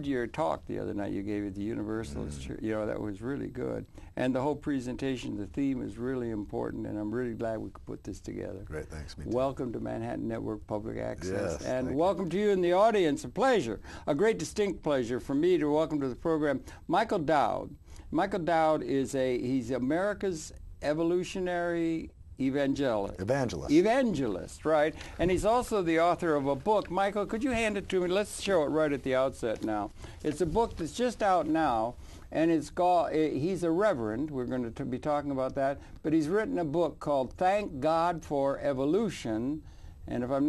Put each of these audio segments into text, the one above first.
Your talk the other night you gave at the Universalist, you know, that was really good. And the whole presentation, the theme is really important, and I'm really glad we could put this together. Great, thanks. Me too. Welcome to Manhattan Network Public Access. Yes, and welcome to you in the audience. A pleasure, a great pleasure for me to welcome to the program Michael Dowd. Michael Dowd is he's America's evolutionary Evangelist, right? And he's also the author of a book. Michael, could you hand it to me? Let's show it right at the outset now. It's a book that's just out now, and it's called, he's a reverend. We're going to be talking about that. But he's written a book called Thank God for Evolution. And if I'm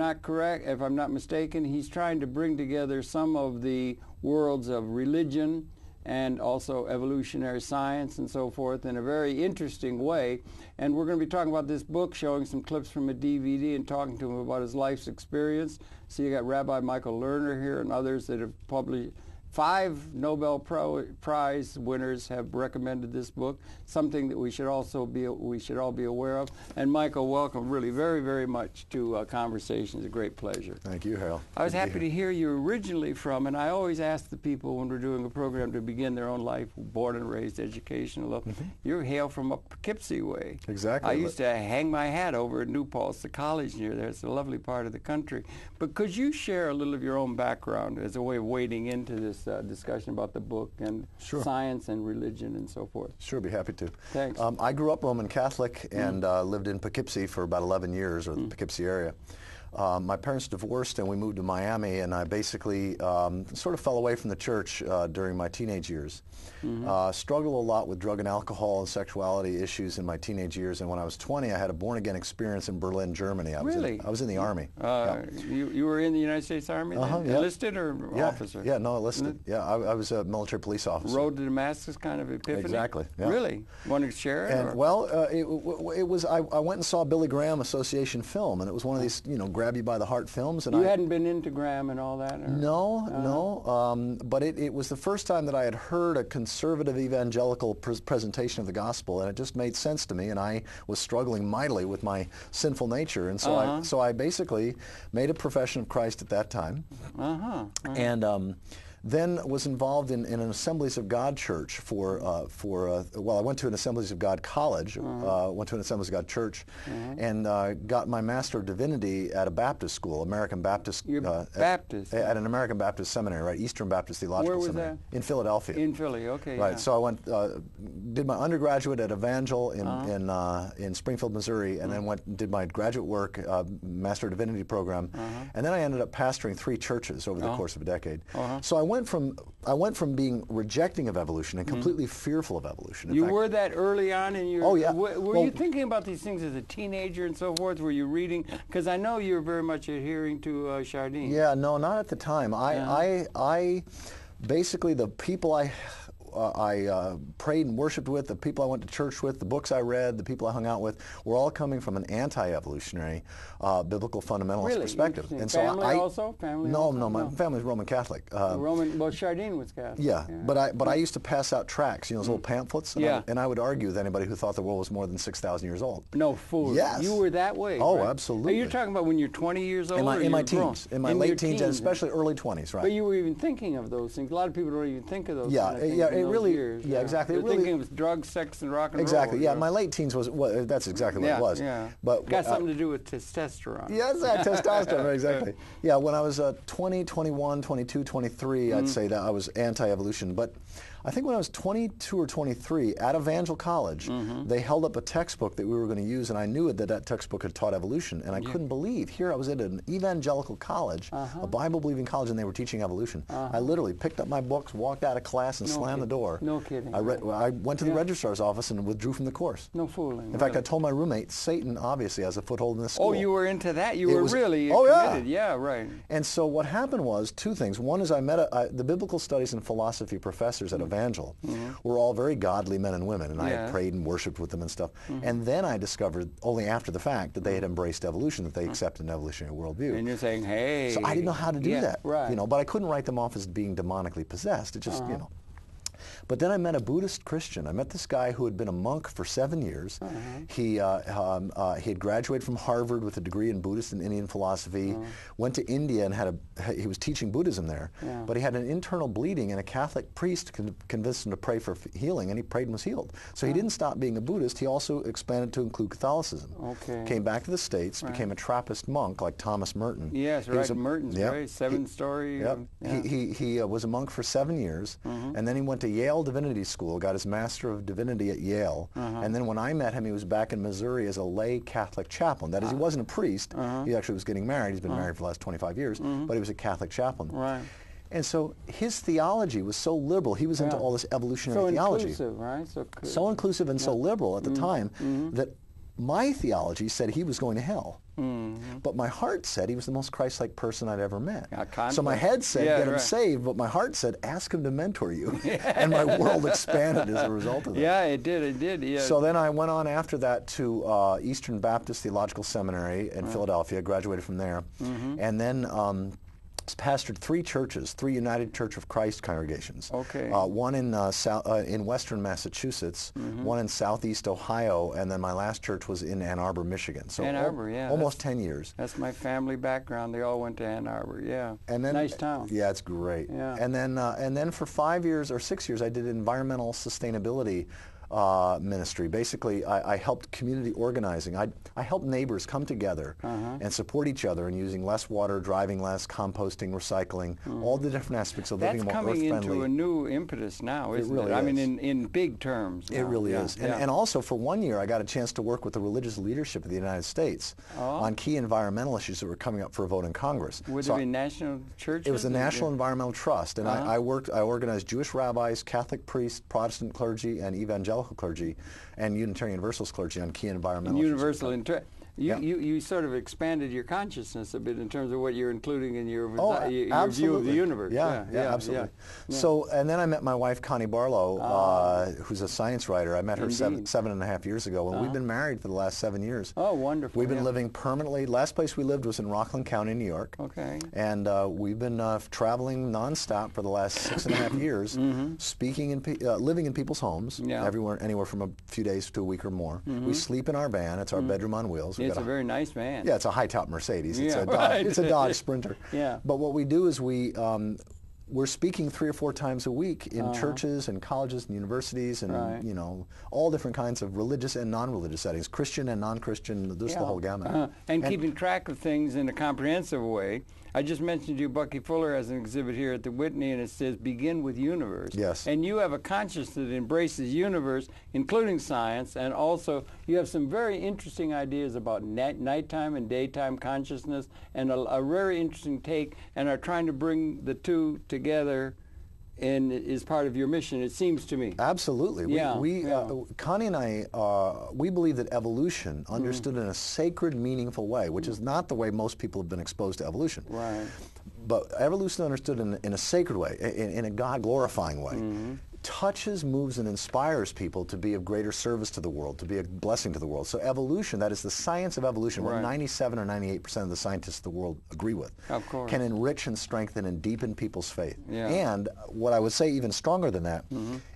not mistaken, he's trying to bring together some of the worlds of religion and also evolutionary science and so forth in a very interesting way. And we're going to be talking about this book, showing some clips from a DVD and talking to him about his life's experience. So you got Rabbi Michael Lerner here and others that have published. 5 Nobel Prize winners have recommended this book, something that we should all be aware of. And Michael, welcome really very, very much to Conversations. A great pleasure. Thank you, Harold. I was happy to hear you originally from, and I always ask the people when we're doing a program to begin their own life, born and raised, educational. You hail from up Poughkeepsie way. Exactly. I used to hang my hat over at New Paltz, the college near there. It's a lovely part of the country. But could you share a little of your own background as a way of wading into this discussion about the book and science and religion and so forth? Sure, be happy to. Thanks. I grew up Roman Catholic and lived in Poughkeepsie for about 11 years, or the Poughkeepsie area. My parents divorced and we moved to Miami, and I basically sort of fell away from the church during my teenage years. Struggled a lot with drug and alcohol and sexuality issues in my teenage years, and when I was 20 I had a born-again experience in Berlin, Germany. I was in the Army. You were in the United States Army then? Enlisted or officer? Yeah, no, enlisted. Yeah, I was a military police officer. Road to Damascus kind of epiphany? Exactly. Yeah. Really? Want to share it? And, well, it was, I went and saw Billy Graham Association film, and it was one of these, you know, grab you by the heart films. And you hadn't been into Graham and all that? Or? No. But it was the first time that I had heard a conservative evangelical presentation of the gospel, and it just made sense to me, and I was struggling mightily with my sinful nature, and so I basically made a profession of Christ at that time, and then was involved in an Assemblies of God church well, I went to an Assemblies of God college, went to an Assemblies of God church, and got my Master of Divinity at a Baptist school, American Baptist. Baptist? At an American Baptist seminary, right? Eastern Baptist Theological Seminary. Where was that? In Philadelphia. In Philly, okay. Right, so I went, did my undergraduate at Evangel in Springfield, Missouri, and then went and did my graduate work, Master of Divinity program, and then I ended up pastoring 3 churches over the course of a decade. So I went from being rejecting of evolution and completely fearful of evolution. You were that early on in your... Oh, yeah. Were you thinking about these things as a teenager and so forth? Were you reading? Because I know you were very much adhering to Chardin. Yeah, no, not at the time. I basically, the people I prayed and worshiped with, the people I went to church with, the books I read, the people I hung out with, were all coming from an anti-evolutionary, biblical fundamentalist perspective. And so family also? No, my family's Roman Catholic. Well, Chardin was Catholic. Yeah. But I used to pass out tracts, you know, those little pamphlets, and I would argue with anybody who thought the world was more than 6,000 years old. No fool. Yes. You were that way. Oh, right? absolutely. You're talking about when you're 20 years old? In my teens. In my late teens, and especially early 20s, right. But you were even thinking of those things. A lot of people don't even think of those kind of things. It really, years. Exactly. You're thinking of drugs, sex, and rock and roll. Exactly. Yeah, my late teens was that's exactly what it was. Yeah. But got something to do with testosterone. Yes, testosterone. Exactly. Yeah. When I was 20, 21, 22, 23, I'd say that I was anti-evolution. But I think when I was 22 or 23 at Evangel College, they held up a textbook that we were going to use, and I knew that textbook had taught evolution, and I couldn't believe. Here I was at an evangelical college, a Bible-believing college, and they were teaching evolution. I literally picked up my books, walked out of class, and slammed the door. No kidding. I went to the registrar's office and withdrew from the course. No fooling. In fact, I told my roommate, Satan obviously has a foothold in this school. Oh, you were into that? You were really committed. Yeah, right. And so what happened was 2 things. One is I met the biblical studies and philosophy professors at Evangel. Were all very godly men and women, and I had prayed and worshipped with them and stuff. And then I discovered, only after the fact, that they had embraced evolution, that they accepted an evolutionary worldview. And you're saying, hey. So I didn't know how to do that, right. you know, but I couldn't write them off as being demonically possessed. It just, you know. But then I met a Buddhist Christian. I met this guy who had been a monk for 7 years. He had graduated from Harvard with a degree in Buddhist and Indian philosophy, went to India and he was teaching Buddhism there, but he had an internal bleeding, and a Catholic priest convinced him to pray for healing, and he prayed and was healed. So he didn't stop being a Buddhist. He also expanded to include Catholicism. Came back to the States, became a Trappist monk like Thomas Merton. Yes, right. Merton's great. Seven-story. He was a monk for 7 years, and then he went to Yale Divinity School, got his Master of Divinity at Yale, and then when I met him, he was back in Missouri as a lay Catholic chaplain. That is, he wasn't a priest. He actually was getting married. He's been married for the last 25 years, but he was a Catholic chaplain. Right. And so his theology was so liberal. He was into all this evolutionary theology. So inclusive, right? So inclusive and so liberal at the time that my theology said he was going to hell. But my heart said he was the most Christ-like person I'd ever met. So my head said, get him saved, but my heart said, ask him to mentor you. And my world expanded as a result of that. Yeah, it did. Yeah. So then I went on after that to Eastern Baptist Theological Seminary in Philadelphia, graduated from there, and then pastored 3 churches, 3 United Church of Christ congregations. One in western Massachusetts, one in southeast Ohio, and then my last church was in Ann Arbor, Michigan. So Ann Arbor, yeah. Almost 10 years. That's my family background. They all went to Ann Arbor, yeah. And then, nice town. Yeah, it's great. Yeah. And then for 5 years or 6 years, I did environmental sustainability ministry. Basically, I helped community organizing. I helped neighbors come together and support each other in using less water, driving less, composting, recycling, all the different aspects of living more earth-friendly. That's coming into a new impetus now, isn't it? Really I is. mean, in big terms now. It really is. And also, for 1 year, I got a chance to work with the religious leadership of the United States on key environmental issues that were coming up for a vote in Congress. Would there be national churches? It was the National Environmental Trust, and I organized Jewish rabbis, Catholic priests, Protestant clergy, and Evangelical clergy, and Unitarian Universalist clergy on key environmental issues. You sort of expanded your consciousness a bit in terms of what you're including in your view of the universe. Yeah, absolutely. Yeah. So, and then I met my wife, Connie Barlow, who's a science writer. I met her 7.5 years ago, and we've been married for the last 7 years. Oh, wonderful. We've been living permanently. Last place we lived was in Rockland County, New York. Okay. And we've been traveling nonstop for the last 6.5 years, speaking living in people's homes, anywhere from a few days to a week or more. We sleep in our van. It's our bedroom on wheels. It's a very nice van. Yeah, it's a high-top Mercedes. It's a Dodge Sprinter. Yeah. But what we do is we're speaking 3 or 4 times a week in churches and colleges and universities and all different kinds of religious and non-religious settings, Christian and non-Christian, the whole gamut. And keeping track of things in a comprehensive way. I just mentioned you, Bucky Fuller has an exhibit here at the Whitney, and it says, begin with universe. Yes. And you have a consciousness that embraces universe, including science, and also you have some very interesting ideas about nighttime and daytime consciousness, and a very interesting take, and are trying to bring the two together and is part of your mission, it seems to me. Absolutely. Connie and I, we believe that evolution, understood in a sacred, meaningful way, which is not the way most people have been exposed to evolution. Right. But evolution understood in a sacred way, in a God-glorifying way, touches, moves, and inspires people to be of greater service to the world, to be a blessing to the world. So evolution, that is the science of evolution, what 97 or 98% of the scientists of the world agree with, can enrich and strengthen and deepen people's faith. Yeah. And what I would say even stronger than that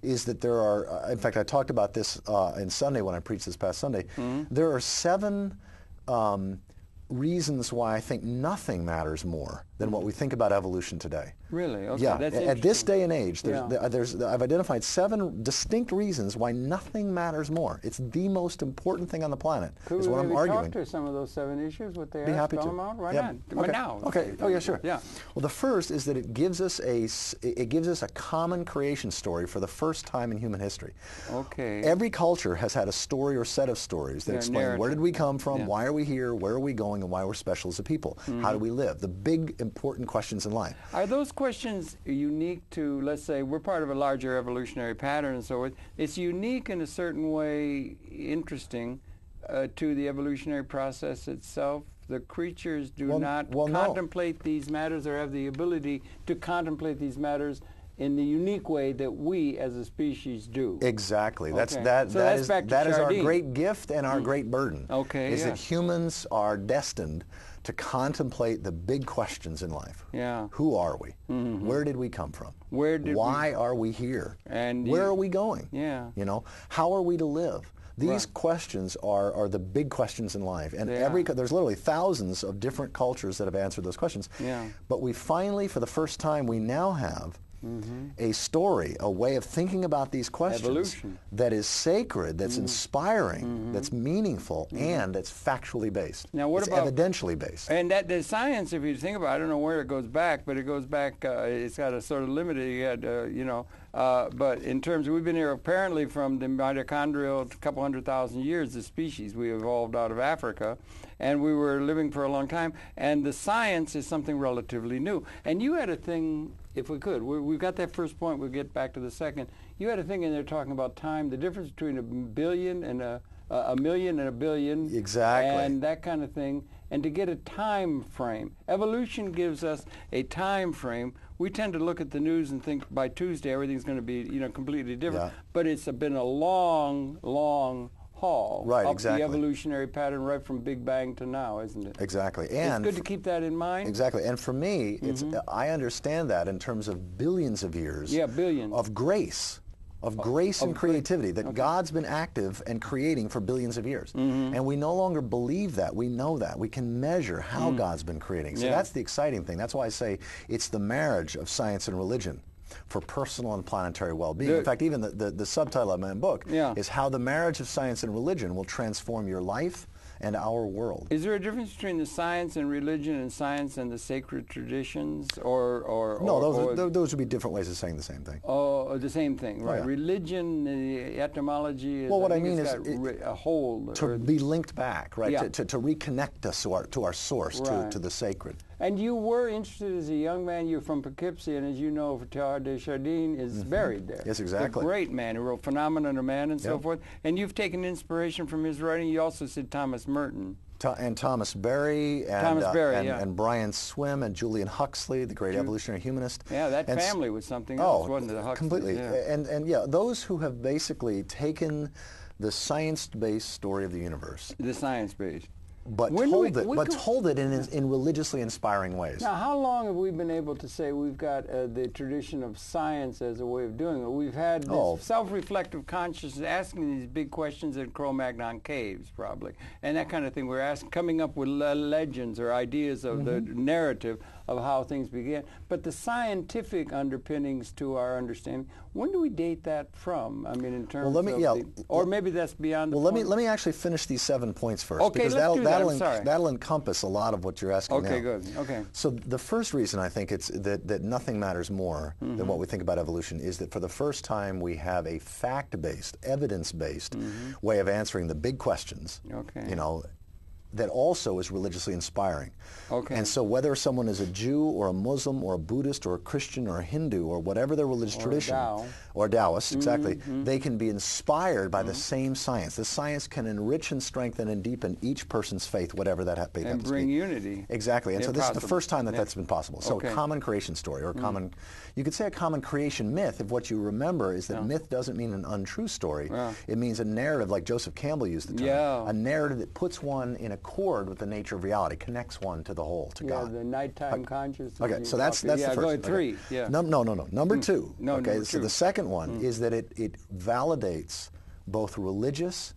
is that there are, in fact, I talked about this in Sunday when I preached this past Sunday, there are 7 reasons why I think nothing matters more than what we think about evolution today. Really? Okay, yeah. That's at this day and age, I've identified 7 distinct reasons why nothing matters more. It's the most important thing on the planet. Is what I'm arguing. Talk to some of those 7 issues? What they Be are? happy to. Right on. Right now. Okay. Oh yeah, sure. Yeah. Well, the first is that it gives us a common creation story for the first time in human history. Okay. Every culture has had a story or set of stories that explain where did we come from, why are we here, where are we going, and why we're special as a people. How do we live? The big important questions in life. Are those questions unique to, let's say, we're part of a larger evolutionary pattern, and so it's unique in a certain way, interesting to the evolutionary process itself? The creatures do not contemplate these matters or have the ability to contemplate these matters in the unique way that we as a species do. Exactly. That is our great gift and our great burden. Okay, is that humans are destined to contemplate the big questions in life. Yeah. Who are we? Where did we come from? Why are we here? And where are we going? Yeah. You know, how are we to live? These questions are the big questions in life, and there's literally thousands of different cultures that have answered those questions. Yeah. But we finally, for the first time, we now have a story, a way of thinking about these questions Evolution. that is sacred, that's inspiring, that's meaningful, and that's factually based. Now, what it's about evidentially based? And that the science, if you think about it, I don't know where it goes back, but it goes back. It's got a sort of limited, but in terms, we've been here apparently from the mitochondrial a couple 100,000 years. The species we evolved out of Africa, and we were living for a long time. And the science is something relatively new. And you had a thing. If we could, we've got that first point. We'll get back to the second. You had a thing in there talking about time, the difference between a billion and a million and a billion. Exactly. And that kind of thing. And to get a time frame. Evolution gives us a time frame. We tend to look at the news and think by Tuesday everything's going to be, completely different. Yeah. But it's been a long, long haul up the evolutionary pattern right from Big Bang to now, isn't it? Exactly. And it's good to keep that in mind. Exactly. And for me, I understand that in terms of billions of years billions. Of grace. Of grace and creativity, that God's been active and creating for billions of years. And we no longer believe that. We know that. We can measure how God's been creating. So that's the exciting thing. That's why I say it's the marriage of science and religion for personal and planetary well-being. In fact, even the subtitle of my book is How the Marriage of Science and Religion Will Transform Your Life and Our World. Is there a difference between the science and religion and science and the sacred traditions? No, those would be different ways of saying the same thing. Oh, the same thing, right. Religion, the etymology is, well, what I mean is a whole. To be linked back, right? To reconnect us to our source, to the sacred. And you were interested as a young man. You're from Poughkeepsie, and as you know, Teilhard de Chardin is buried there. Yes, exactly. A great man who wrote Phenomenon of Man and so forth. And you've taken inspiration from his writing. You also said Thomas Merton. And Thomas Berry, and Brian Swimme, and Julian Huxley, the great evolutionary humanist. Yeah, that family was something else, wasn't it? The Huxley, completely. Yeah. And those who have basically taken the science-based story of the universe. The science-based. But told it in religiously inspiring ways. Now, how long have we been able to say we've got the tradition of science as a way of doing it? We've had this self-reflective consciousness, asking these big questions in Cro-Magnon caves, probably, and that kind of thing. We're coming up with legends or ideas of the narrative of how things began. But the scientific underpinnings to our understanding, when do we date that from? I mean, in terms or maybe that's beyond the point. Let me actually finish these 7 points first. Okay, because let's do that. that'll encompass a lot of what you're asking now. Okay, good. Okay. So the first reason I think it's that nothing matters more than what we think about evolution is that for the first time we have a fact-based, evidence-based way of answering the big questions. Okay. That also is religiously inspiring. Okay. And so whether someone is a Jew or a Muslim or a Buddhist or a Christian or a Hindu or whatever their religious tradition, or Taoist, exactly, they can be inspired by the same science. The science can enrich and strengthen and deepen each person's faith, whatever that happens to be. And bring unity. Exactly. And so this is the first time that's been possible. So a common creation story or you could say a common creation myth if what you remember is that myth doesn't mean an untrue story. It means a narrative, like Joseph Campbell used the term, a narrative that puts one in accord with the nature of reality, connects one to the whole, to God. The nighttime consciousness. Okay, so that's the first. Go ahead, 3. No. Number 2. Number so 2. The second one is that it validates both religious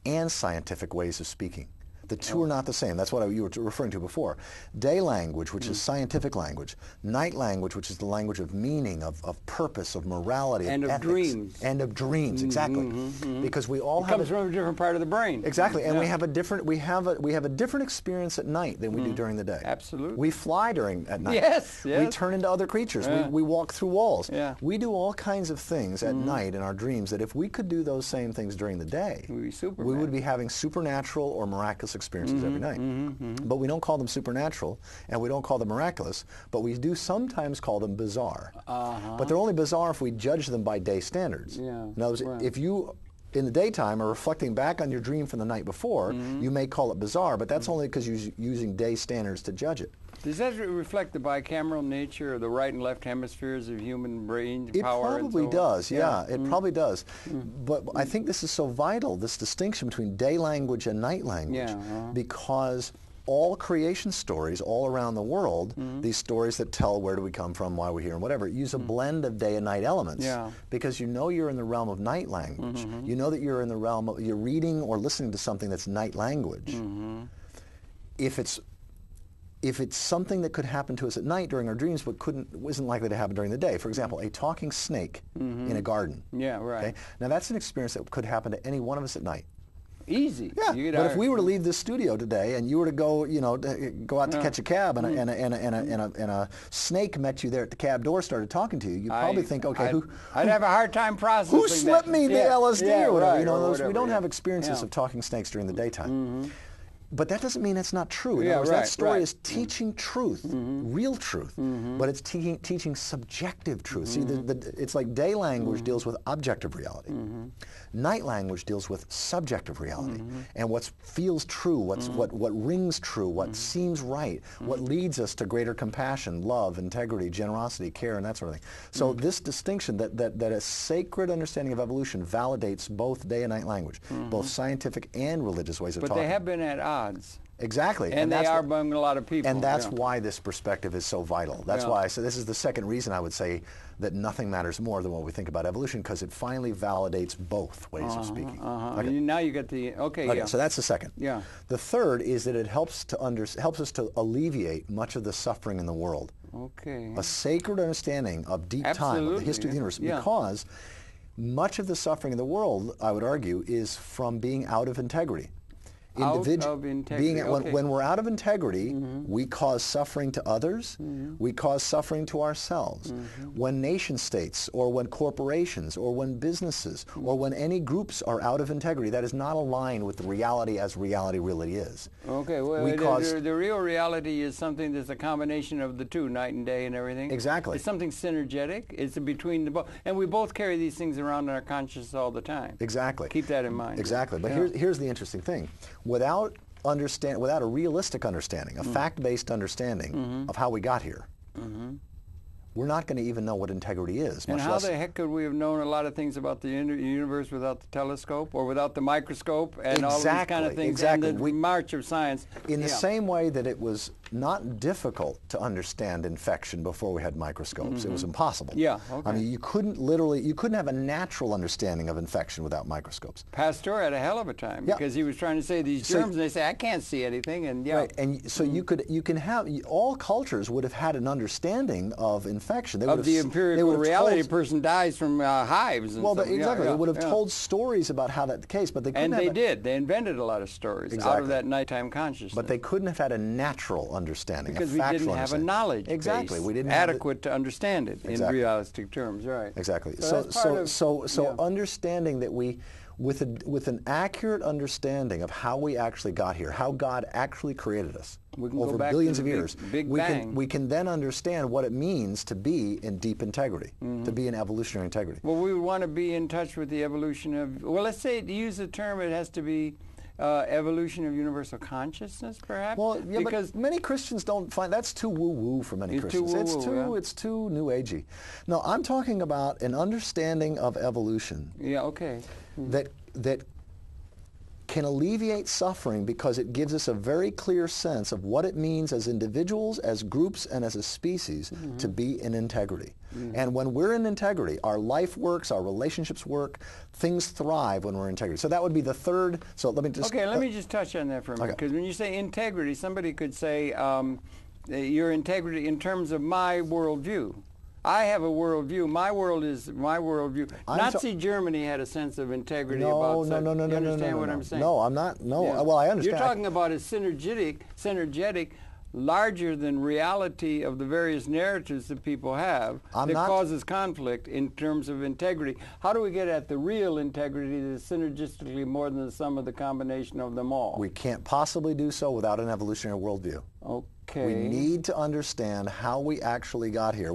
and scientific ways of speaking. The two are not the same. That's what you were referring to before. Day language, which is scientific language. Night language, which is the language of meaning, of purpose, of morality, and of of ethics. Dreams. And of dreams, exactly. Because we all have comes from a different part of the brain. Exactly, and we have a different experience at night than we do during the day. Absolutely. We fly at night. Yes. We turn into other creatures. We walk through walls. We do all kinds of things at night in our dreams that if we could do those same things during the day, we would be having supernatural or miraculous experiences every night. But we don't call them supernatural, and we don't call them miraculous, but we do sometimes call them bizarre. But they're only bizarre if we judge them by day standards. In other words, if you in the daytime or reflecting back on your dream from the night before, you may call it bizarre, but that's only because you're using day standards to judge it. Does that reflect the bicameral nature of the right and left hemispheres of human brain power? It probably does, yeah. It probably does. But I think this is so vital, this distinction between day language and night language, because all creation stories all around the world, these stories that tell where do we come from, why we're here, and whatever, use a blend of day and night elements. Because you know you're in the realm of night language. You know that you're in the realm of, you're reading or listening to something that's night language. If it's something that could happen to us at night during our dreams but isn't likely to happen during the day. For example, a talking snake in a garden. Okay? Now that's an experience that could happen to any one of us at night. Easy. Yeah, but if we were to leave this studio today and you were to go, go out to catch a cab and a snake met you there at the cab door, started talking to you, you'd probably think, okay, I'd have a hard time processing who slipped me the LSD or whatever. We don't have experiences of talking snakes during the daytime. But that doesn't mean it's not true. In other words, that story is teaching truth, real truth, but it's teaching subjective truth. See, it's like day language deals with objective reality. Night language deals with subjective reality and what feels true, what rings true, what seems right, what leads us to greater compassion, love, integrity, generosity, care, and that sort of thing. So this distinction that a sacred understanding of evolution validates both day and night language, both scientific and religious ways of talking. But they have been at odds. Exactly. And they are among a lot of people. And that's why this perspective is so vital. That's why I say this is the second reason I would say that nothing matters more than what we think about evolution, because it finally validates both ways of speaking. Now you get the, so that's the second. The third is that it helps us to alleviate much of the suffering in the world. A sacred understanding of deep time, of the history of the universe, because much of the suffering in the world, I would argue, is from being out of integrity. When we're out of integrity, we cause suffering to others, we cause suffering to ourselves. When nation states or when corporations or when businesses or when any groups are out of integrity, that is not aligned with the reality as reality really is. The real reality is something that's a combination of the two, night and day and everything. Exactly. It's something synergetic. It's between the both. And we both carry these things around in our consciousness all the time. Exactly. Keep that in mind. Exactly. But here's the interesting thing. Without a realistic understanding, a fact-based understanding of how we got here, we're not going to even know what integrity is. And how the heck could we have known a lot of things about the universe without the telescope or without the microscope and all these kind of things and the march of science? In the same way that it was not difficult to understand infection before we had microscopes. It was impossible. I mean, you couldn't have a natural understanding of infection without microscopes. Pasteur had a hell of a time because he was trying to say these germs, and they say, I can't see anything, and and so all cultures would have had an understanding of infection. The empirical reality person dies from hives. And exactly. They would have told stories about how that's the case, but they couldn't. And they did. They invented a lot of stories out of that nighttime consciousness. But they couldn't have had a natural understanding, because we didn't have a knowledge base we didn't adequate to understand it in realistic terms. Exactly. So understanding that we, with an accurate understanding of how we actually got here, how God actually created us over billions of years, we can then understand what it means to be in deep integrity, to be in evolutionary integrity. Well, we would want to be in touch with the evolution of, let's say, to use the term, it has to be evolution of universal consciousness, perhaps? Well, because many Christians don't find that's too woo-woo for many Christians. It's too new agey. No, I'm talking about an understanding of evolution. That can alleviate suffering because it gives us a very clear sense of what it means as individuals, as groups, and as a species to be in integrity. And when we're in integrity, our life works, our relationships work, things thrive when we're in integrity. So that would be the third. So let me just... let me just touch on that for a minute. Because when you say integrity, somebody could say your integrity in terms of my worldview. I have a worldview. My world is my worldview. Nazi Germany had a sense of integrity about such. No. You understand what I'm saying? No, I'm not. No. Well, I understand. You're talking about a synergetic, larger than reality of the various narratives that people have that causes conflict in terms of integrity. How do we get at the real integrity that is synergistically more than the sum of the combination of them all? We can't possibly do so without an evolutionary worldview. Okay. We need to understand how we actually got here.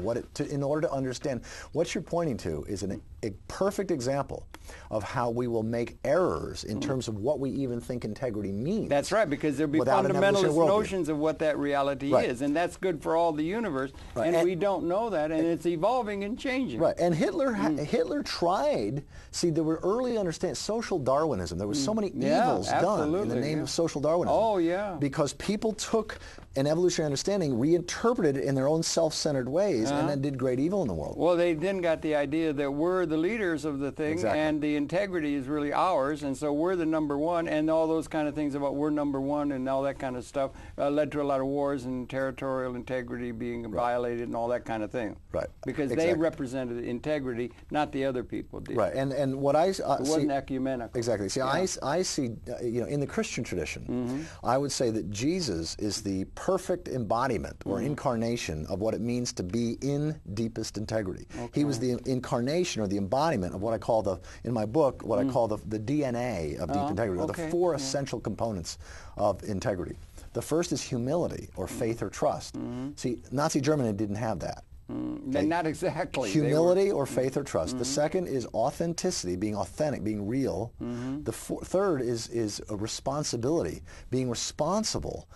In order to understand, what you're pointing to is a perfect example of how we will make errors in terms of what we even think integrity means. That's right, because there'll be fundamentalist notions of what that reality is, and that's good for all the universe, and we don't know that, and it's evolving and changing. Right, and Hitler tried, see, there were early understandings, social Darwinism, there were so many evils done in the name of social Darwinism. Oh, yeah. Because people took an evolutionary understanding, reinterpreted it in their own self-centered ways, and then did great evil in the world. Well, they then got the idea that we're the leaders of the thing, and the integrity is really ours, and so we're the number one, and all those kind of things about we're number one and all that kind of stuff led to a lot of wars and territorial integrity being violated and all that kind of thing. Right. Because they represented integrity, not the other people did. Right, and what I see... It wasn't ecumenical. Exactly. See, I see, in the Christian tradition, I would say that Jesus is the perfect embodiment or incarnation of what it means to be in deepest integrity. He was the incarnation or the embodiment of what I call in my book, what I call the DNA of deep integrity, or the four essential components of integrity. The first is humility, or faith or trust. See, Nazi Germany didn't have that. Not exactly. Humility or faith or trust. The second is authenticity, being authentic, being real. The third is a responsibility, being responsible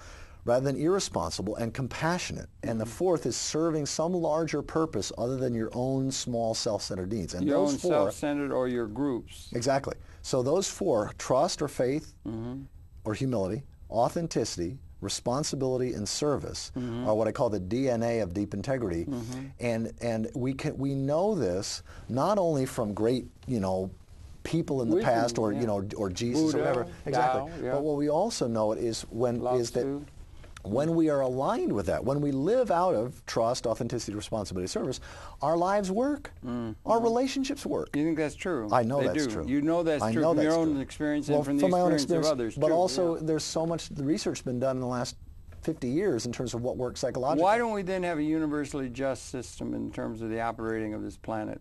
rather than irresponsible, and compassionate. And the fourth is serving some larger purpose other than your own small self-centered needs. And your those own four, self-centered or your groups. Exactly. So those four, trust or faith or humility, authenticity, responsibility, and service are what I call the DNA of deep integrity. And we know this not only from great, people in the past, or or Jesus, Buddha, or whatever. Exactly. Tao, But what we also know is when we are aligned with that, when we live out of trust, authenticity, responsibility, service, our lives work. Our relationships work. You think that's true? I know that's true. You know that's true from your own experience and from the experience of others. But also, there's so much the research been done in the last 50 years in terms of what works psychologically. Why don't we then have a universally just system in terms of the operating of this planet?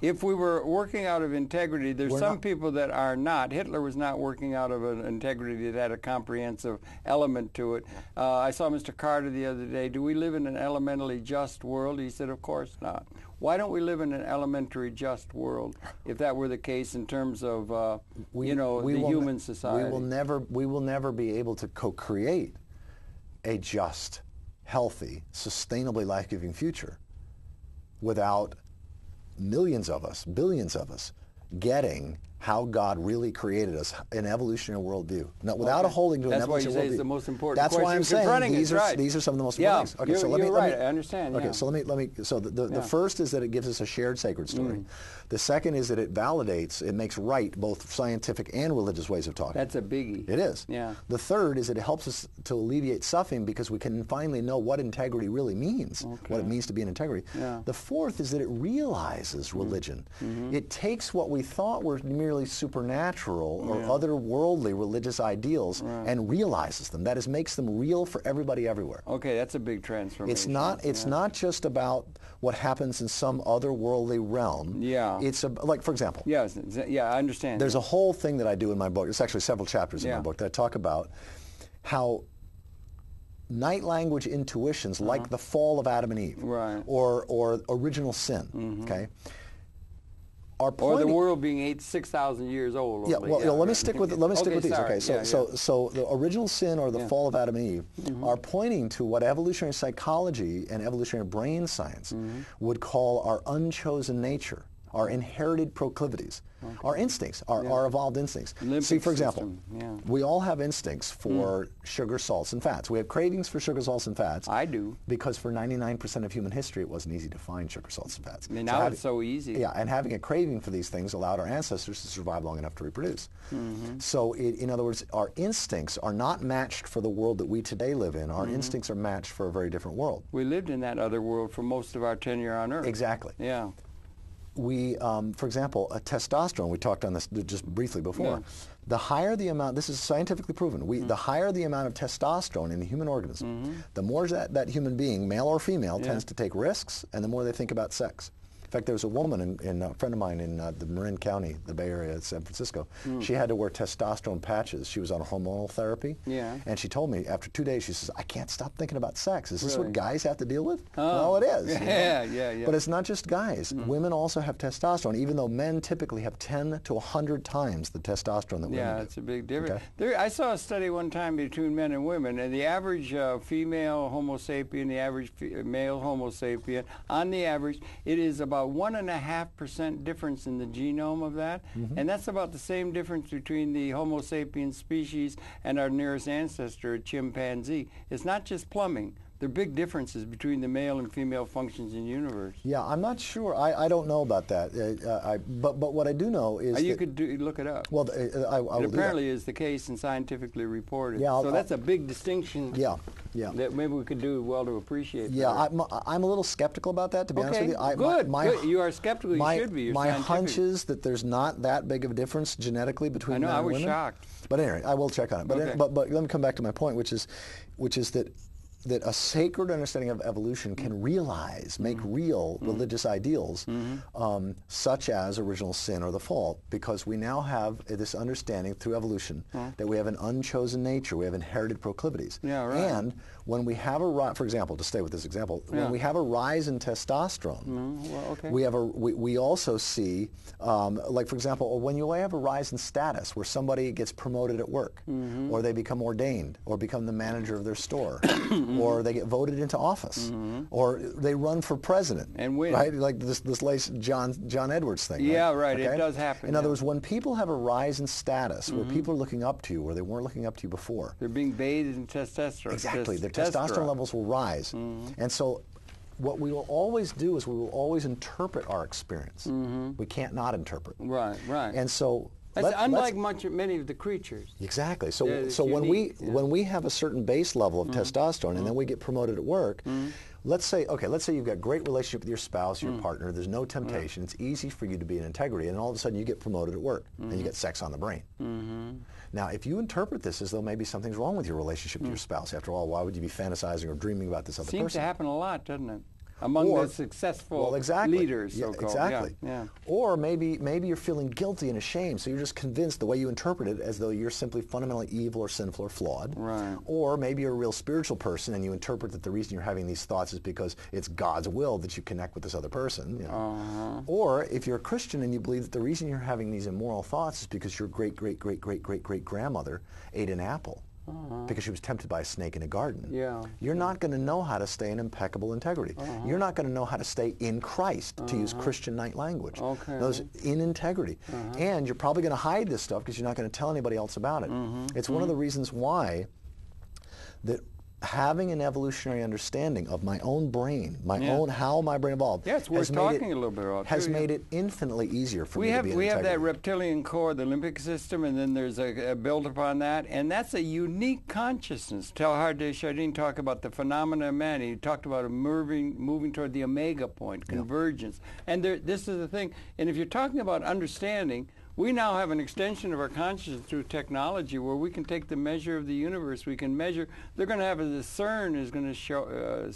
If we were working out of integrity, there's some people that are not. Hitler was not working out of an integrity that had a comprehensive element to it. I saw Mr. Carter the other day. Do we live in an elementally just world? He said, of course not. Why don't we live in an elementary just world if that were the case in terms of, the human society? We will never be able to co-create a just, healthy, sustainably life-giving future without millions of us, billions of us, getting how God really created us, an evolutionary worldview. Now, without a holding to an evolutionary worldview. That's why you say it's the most important question. That's why I'm saying these are some of the most important things. Okay, so let me. I understand. Okay, so let me. So the first is that it gives us a shared sacred story. The second is that it validates, it makes right both scientific and religious ways of talking. That's a biggie. It is. Yeah. The third is that it helps us to alleviate suffering because we can finally know what integrity really means, what it means to be in integrity. Yeah. The fourth is that it realizes religion. It takes what we thought were merely supernatural or otherworldly religious ideals and realizes them. That is, makes them real for everybody everywhere. Okay, that's a big transformation. It's not just about what happens in some otherworldly realm. Yeah. It's like, for example. Yeah, I understand. There's a whole thing that I do in my book. There's actually several chapters in my book that I talk about how night language intuitions, like the fall of Adam and Eve, or original sin, okay, are pointing, or the world being 6,000 years old. Yeah, well, let me stick with these. Okay, so the original sin or the fall of Adam and Eve are pointing to what evolutionary psychology and evolutionary brain science would call our unchosen nature, our inherited proclivities, our instincts, our evolved instincts. See, for example, we all have instincts for sugar, salts, and fats. We have cravings for sugar, salts, and fats. I do. Because for 99% of human history, it wasn't easy to find sugar, salts, and fats. I mean, now it's so easy. Yeah, and having a craving for these things allowed our ancestors to survive long enough to reproduce. So, in other words, our instincts are not matched for the world that we today live in. Our instincts are matched for a very different world. We lived in that other world for most of our tenure on Earth. Exactly. Yeah. We, for example, testosterone, we talked on this just briefly before, the higher the amount, this is scientifically proven, the higher the amount of testosterone in the human organism, the more that human being, male or female, tends to take risks, and the more they think about sex. fact, there was a woman, a friend of mine in the Marin County, the Bay Area, San Francisco. She had to wear testosterone patches. She was on hormonal therapy. Yeah. And she told me after 2 days, she says, I can't stop thinking about sex. Is this Really? what guys have to deal with? Oh. Well, it is. Yeah. But it's not just guys. Women also have testosterone, even though men typically have 10 to 100 times the testosterone that women do. Yeah, it's a big difference. Okay. I saw a study one time between men and women, and the average female Homo sapien, the average male Homo sapien, on the average, it is about 1.5% difference in the genome of that, and that's about the same difference between the Homo sapiens species and our nearest ancestor, a chimpanzee. It's not just plumbing. There are big differences between the male and female functions in the universe. Yeah, I'm not sure. I don't know about that. But what I do know is you could look it up. Well, I will it do that. apparently is the case and scientifically reported. Yeah, so that's a big distinction. Yeah. That maybe we could do well to appreciate. Yeah, I'm a little skeptical about that, to be honest with you. Good. You are skeptical. You should be. You're my scientific. hunch is that there's not that big of a difference genetically between men and women. I was shocked. But anyway, I will check on it. But, Okay. but let me come back to my point, which is that a sacred understanding of evolution can realize, make real religious ideals, such as original sin or the fall, because we now have this understanding through evolution that we have an unchosen nature, we have inherited proclivities. Yeah, right. And when we have for example, to stay with this example, when we have a rise in testosterone, we also see, like for example, when you have a rise in status, where somebody gets promoted at work, or they become ordained, or become the manager of their store, or they get voted into office, or they run for president and win, right? Like this latest John Edwards thing. Yeah, right. Okay? It does happen. In other words, when people have a rise in status, where people are looking up to you, where they weren't looking up to you before, they're being bathed in testosterone. Exactly, their testosterone levels will rise, and so what we will always do is we will always interpret our experience. We can't not interpret. Right. And so. That's unlike many of the creatures. Exactly. So when we have a certain base level of testosterone, and then we get promoted at work, let's say you've got a great relationship with your spouse, your partner. There's no temptation. It's easy for you to be in integrity, and all of a sudden you get promoted at work, and you get sex on the brain. Now, if you interpret this as though maybe something's wrong with your relationship with your spouse, after all, why would you be fantasizing or dreaming about this other person? Seems to happen a lot, doesn't it? Among the successful leaders, so-called. Exactly. Yeah. Or maybe you're feeling guilty and ashamed, so you're just convinced the way you interpret it as though you're simply fundamentally evil or sinful or flawed. Right. Or maybe you're a real spiritual person and you interpret that the reason you're having these thoughts is because it's God's will that you connect with this other person. You know. Or if you're a Christian and you believe that the reason you're having these immoral thoughts is because your great-great-great-great-great-great-grandmother ate an apple. Because she was tempted by a snake in a garden. Yeah. You're not going to know how to stay in impeccable integrity. You're not going to know how to stay in Christ, to use Christian night language. Okay. Those in integrity. And you're probably going to hide this stuff because you're not going to tell anybody else about it. It's one of the reasons why that having an evolutionary understanding of my own brain, how my brain evolved, it's worth talking a little bit about. Has made it infinitely easier for me to be in We have that integrity. reptilian core, the limbic system, and then there's a build upon that, and that's a unique consciousness. Teilhard Chardin talked about the phenomena of man. He talked about moving toward the omega point, convergence. And this is the thing. And if you're talking about understanding, we now have an extension of our consciousness through technology where we can take the measure of the universe. We can measure. They're going to have the CERN is going to show.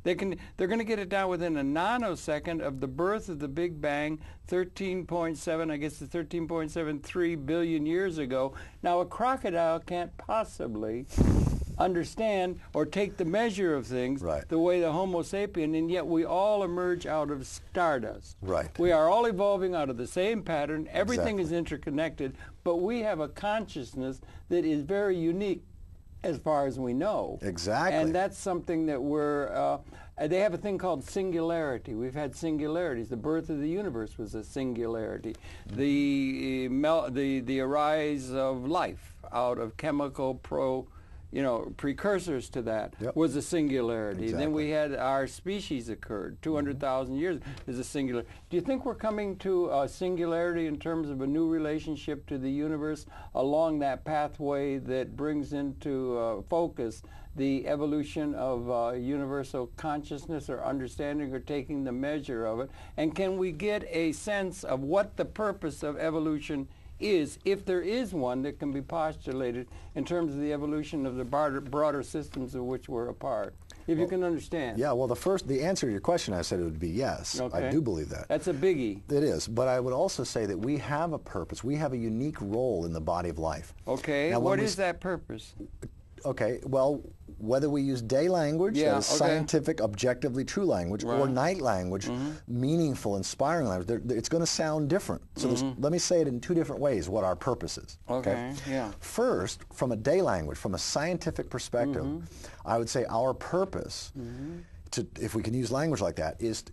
They're going to get it down within a nanosecond of the birth of the Big Bang, 13.7. I guess it's 13.73 billion years ago. Now a crocodile can't possibly understand or take the measure of things the way the Homo sapien, and yet we all emerge out of stardust. Right. We are all evolving out of the same pattern. Everything is interconnected, but we have a consciousness that is very unique as far as we know. Exactly. And that's something that they have a thing called singularity. We've had singularities. The birth of the universe was a singularity. The arise of life out of chemical precursors to that was a singularity. Exactly. Then we had our species occurred. 200,000 years is a singular. Do you think we're coming to a singularity in terms of a new relationship to the universe along that pathway that brings into focus the evolution of universal consciousness or understanding or taking the measure of it? And can we get a sense of what the purpose of evolution is, if there is one that can be postulated in terms of the evolution of the broader systems of which we're a part? if you can understand. Yeah, well, the answer to your question, I said it would be yes. Okay. I do believe that. That's a biggie. It is, but I would also say that we have a purpose. We have a unique role in the body of life. Okay, now, what is that purpose? Okay, well, whether we use day language, that is scientific, objectively true language, or night language, meaningful, inspiring language, it's going to sound different. So let me say it in two different ways, what our purpose is. Okay, yeah. First, from a day language, from a scientific perspective, I would say our purpose, if we can use language like that, is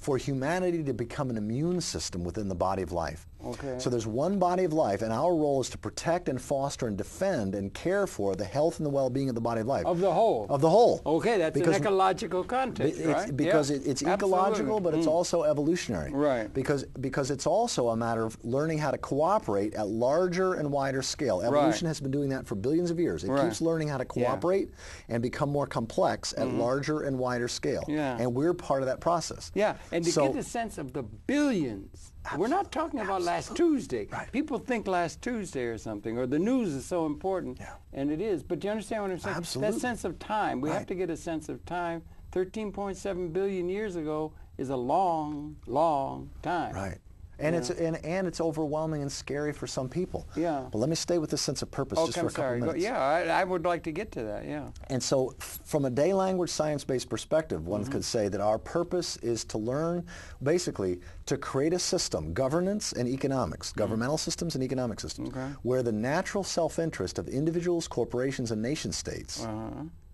for humanity to become an immune system within the body of life. Okay. So there's one body of life, and our role is to protect and foster and defend and care for the health and the well-being of the body of life. Of the whole. Of the whole. Okay, that's an ecological context, right? Because it's ecological, but it's also evolutionary. Right. Because it's also a matter of learning how to cooperate at larger and wider scale. Evolution has been doing that for billions of years. It keeps learning how to cooperate and become more complex at larger and wider scale. Yeah. And we're part of that process. Yeah, and to get the sense of the billions. We're not talking about last Tuesday. Right. People think last Tuesday or something, or the news is so important, and it is. But do you understand what I'm saying? Absolutely. That sense of time, we have to get a sense of time. 13.7 billion years ago is a long, long time. Right. And it's overwhelming and scary for some people. Yeah. But let me stay with the sense of purpose just for a couple minutes. I would like to get to that, And so from a day language science-based perspective, one could say that our purpose is to learn, basically, to create a system, governance and economics, governmental systems and economic systems, where the natural self-interest of individuals, corporations, and nation-states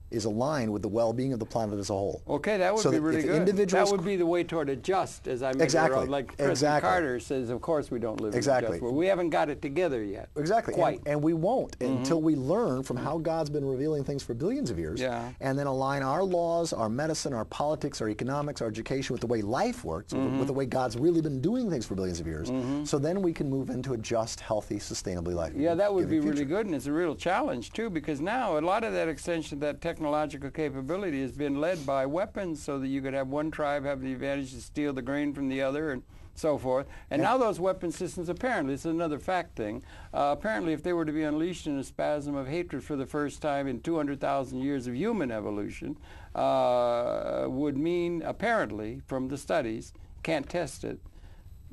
is aligned with the well-being of the planet as a whole. Okay, that would be really good. That would be the way toward a just, as I make it around. Like President Carter says, of course we don't live in a just world. We haven't got it together yet. Exactly. Quite. And we won't until we learn from how God's been revealing things for billions of years, and then align our laws, our medicine, our politics, our economics, our education with the way life works, with the way God's really been doing things for billions of years. So then we can move into a just, healthy, sustainably life. Yeah, that would be really good, and it's a real challenge, too, because now a lot of that extension, that technological capability has been led by weapons, so that you could have one tribe have the advantage to steal the grain from the other and so forth. And now those weapon systems, apparently, this is another fact thing, apparently if they were to be unleashed in a spasm of hatred for the first time in 200,000 years of human evolution, would mean, apparently, from the studies, can't test it,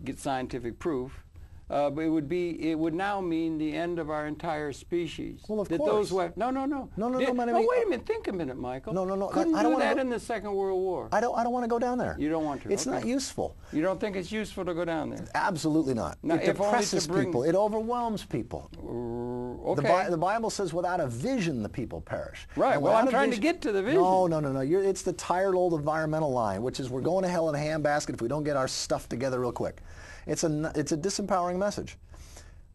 get scientific proof, but it would now mean the end of our entire species. Well, of course. No, wait a minute. Think a minute, Michael. No. Couldn't do that in the Second World War. I don't want to go down there. You don't want to. It's not useful. You don't think it's useful to go down there? Absolutely not. Now, it depresses people. It overwhelms people. Okay. The Bible says, without a vision, the people perish. Right. Well, I'm trying to get to the vision. No. It's the tired old environmental line, which is we're going to hell in a handbasket if we don't get our stuff together real quick. It's a disempowering message.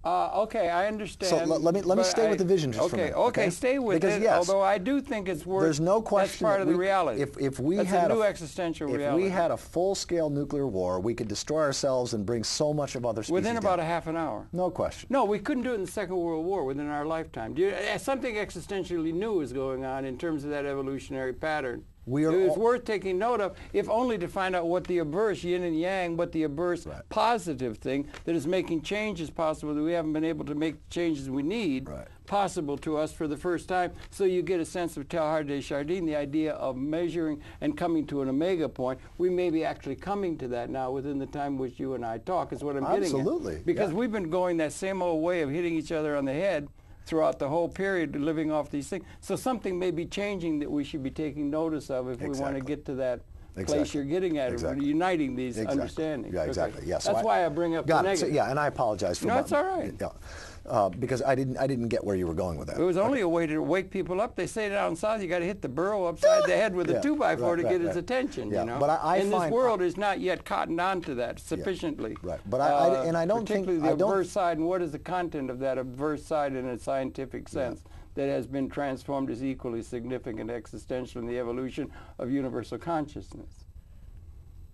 Okay, I understand. So let me stay with the vision just for a minute. Okay, stay with it. Yes, although I do think it's worth. There's no question. That's part of the reality. If we that's had a new existential reality. If we had a full-scale nuclear war, we could destroy ourselves and bring so much of other species within about down. a half an hour. No question. No, we couldn't do it in the Second World War within our lifetime. Something existentially new is going on in terms of that evolutionary pattern. It's worth taking note of, if only to find out what the averse, yin and yang, what the averse positive thing that is making changes possible that we haven't been able to make changes we need possible to us for the first time. So you get a sense of Teilhard de Chardin, the idea of measuring and coming to an omega point. We may be actually coming to that now within the time which you and I talk, is what I'm getting at. Absolutely. Because we've been going that same old way of hitting each other on the head throughout the whole period, living off these things. So something may be changing that we should be taking notice of if we want to get to that place you're getting at, uniting these understandings. Yeah, exactly. Okay. Yes. That's why I bring up the negative. So, and I apologize for that. No, it's all right. Because I didn't get where you were going with that. It was only a way to wake people up. They say down south, you got to hit the burro upside the head with a 2x4 to get his attention. You know, but this world is not yet cottoned on to that sufficiently. Right. But I don't think particularly the averse side, and what is the content of that averse side in a scientific sense that has been transformed as equally significant existential in the evolution of universal consciousness.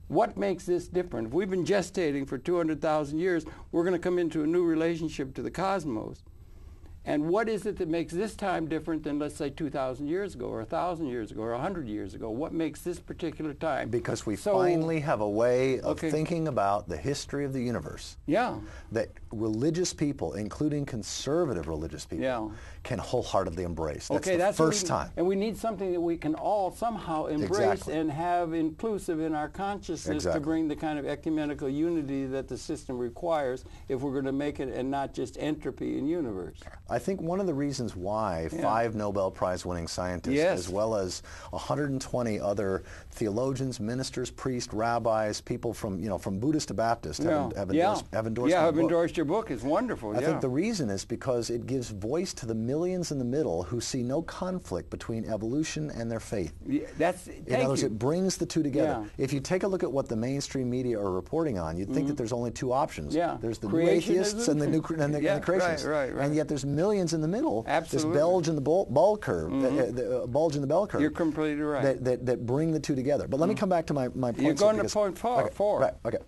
What makes this different? If we've been gestating for 200,000 years, we're going to come into a new relationship to the cosmos. And what is it that makes this time different than, let's say, 2,000 years ago, or 1,000 years ago, or 100 years ago? What makes this particular time? Because we finally have a way of thinking about the history of the universe. Yeah. That religious people, including conservative religious people, can wholeheartedly embrace. That's okay, the that's first time. And we need something that we can all somehow embrace Exactly. and have inclusive in our consciousness Exactly. to bring the kind of ecumenical unity that the system requires if we're going to make it and not just entropy in universe. I think one of the reasons why 5 Nobel Prize winning scientists, as well as 120 other theologians, ministers, priests, rabbis, people from, from Buddhist to Baptist have endorsed your book. It's wonderful. I think the reason is because it gives voice to the millions in the middle who see no conflict between evolution and their faith. Yeah, in other words, it brings the two together. Yeah. If you take a look at what the mainstream media are reporting on, you'd think that there's only 2 options. Yeah. There's the new atheists and the new and the creationists. Right. And yet there's millions in the middle. Absolutely. This bulge in the bell curve. Bulge in the bell curve. You're completely right. That bring the two together. But let me come back to my point. You're going to point 4. Right. Okay.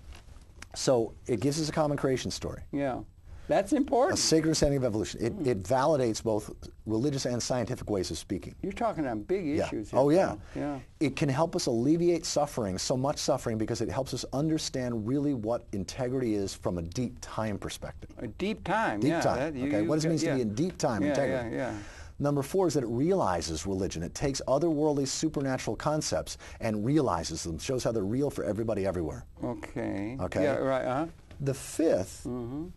So it gives us a common creation story. Yeah. That's important. A sacred understanding of evolution. It validates both religious and scientific ways of speaking. You're talking on big issues here. Oh, yeah. Yeah. It can help us alleviate suffering, so much suffering, because it helps us understand really what integrity is from a deep time perspective. A deep time, Deep time. What does it mean to be in deep time integrity? Yeah. Number 4 is that it realizes religion. It takes otherworldly supernatural concepts and realizes them, shows how they're real for everybody everywhere. Okay. Okay. Yeah, right. The 5th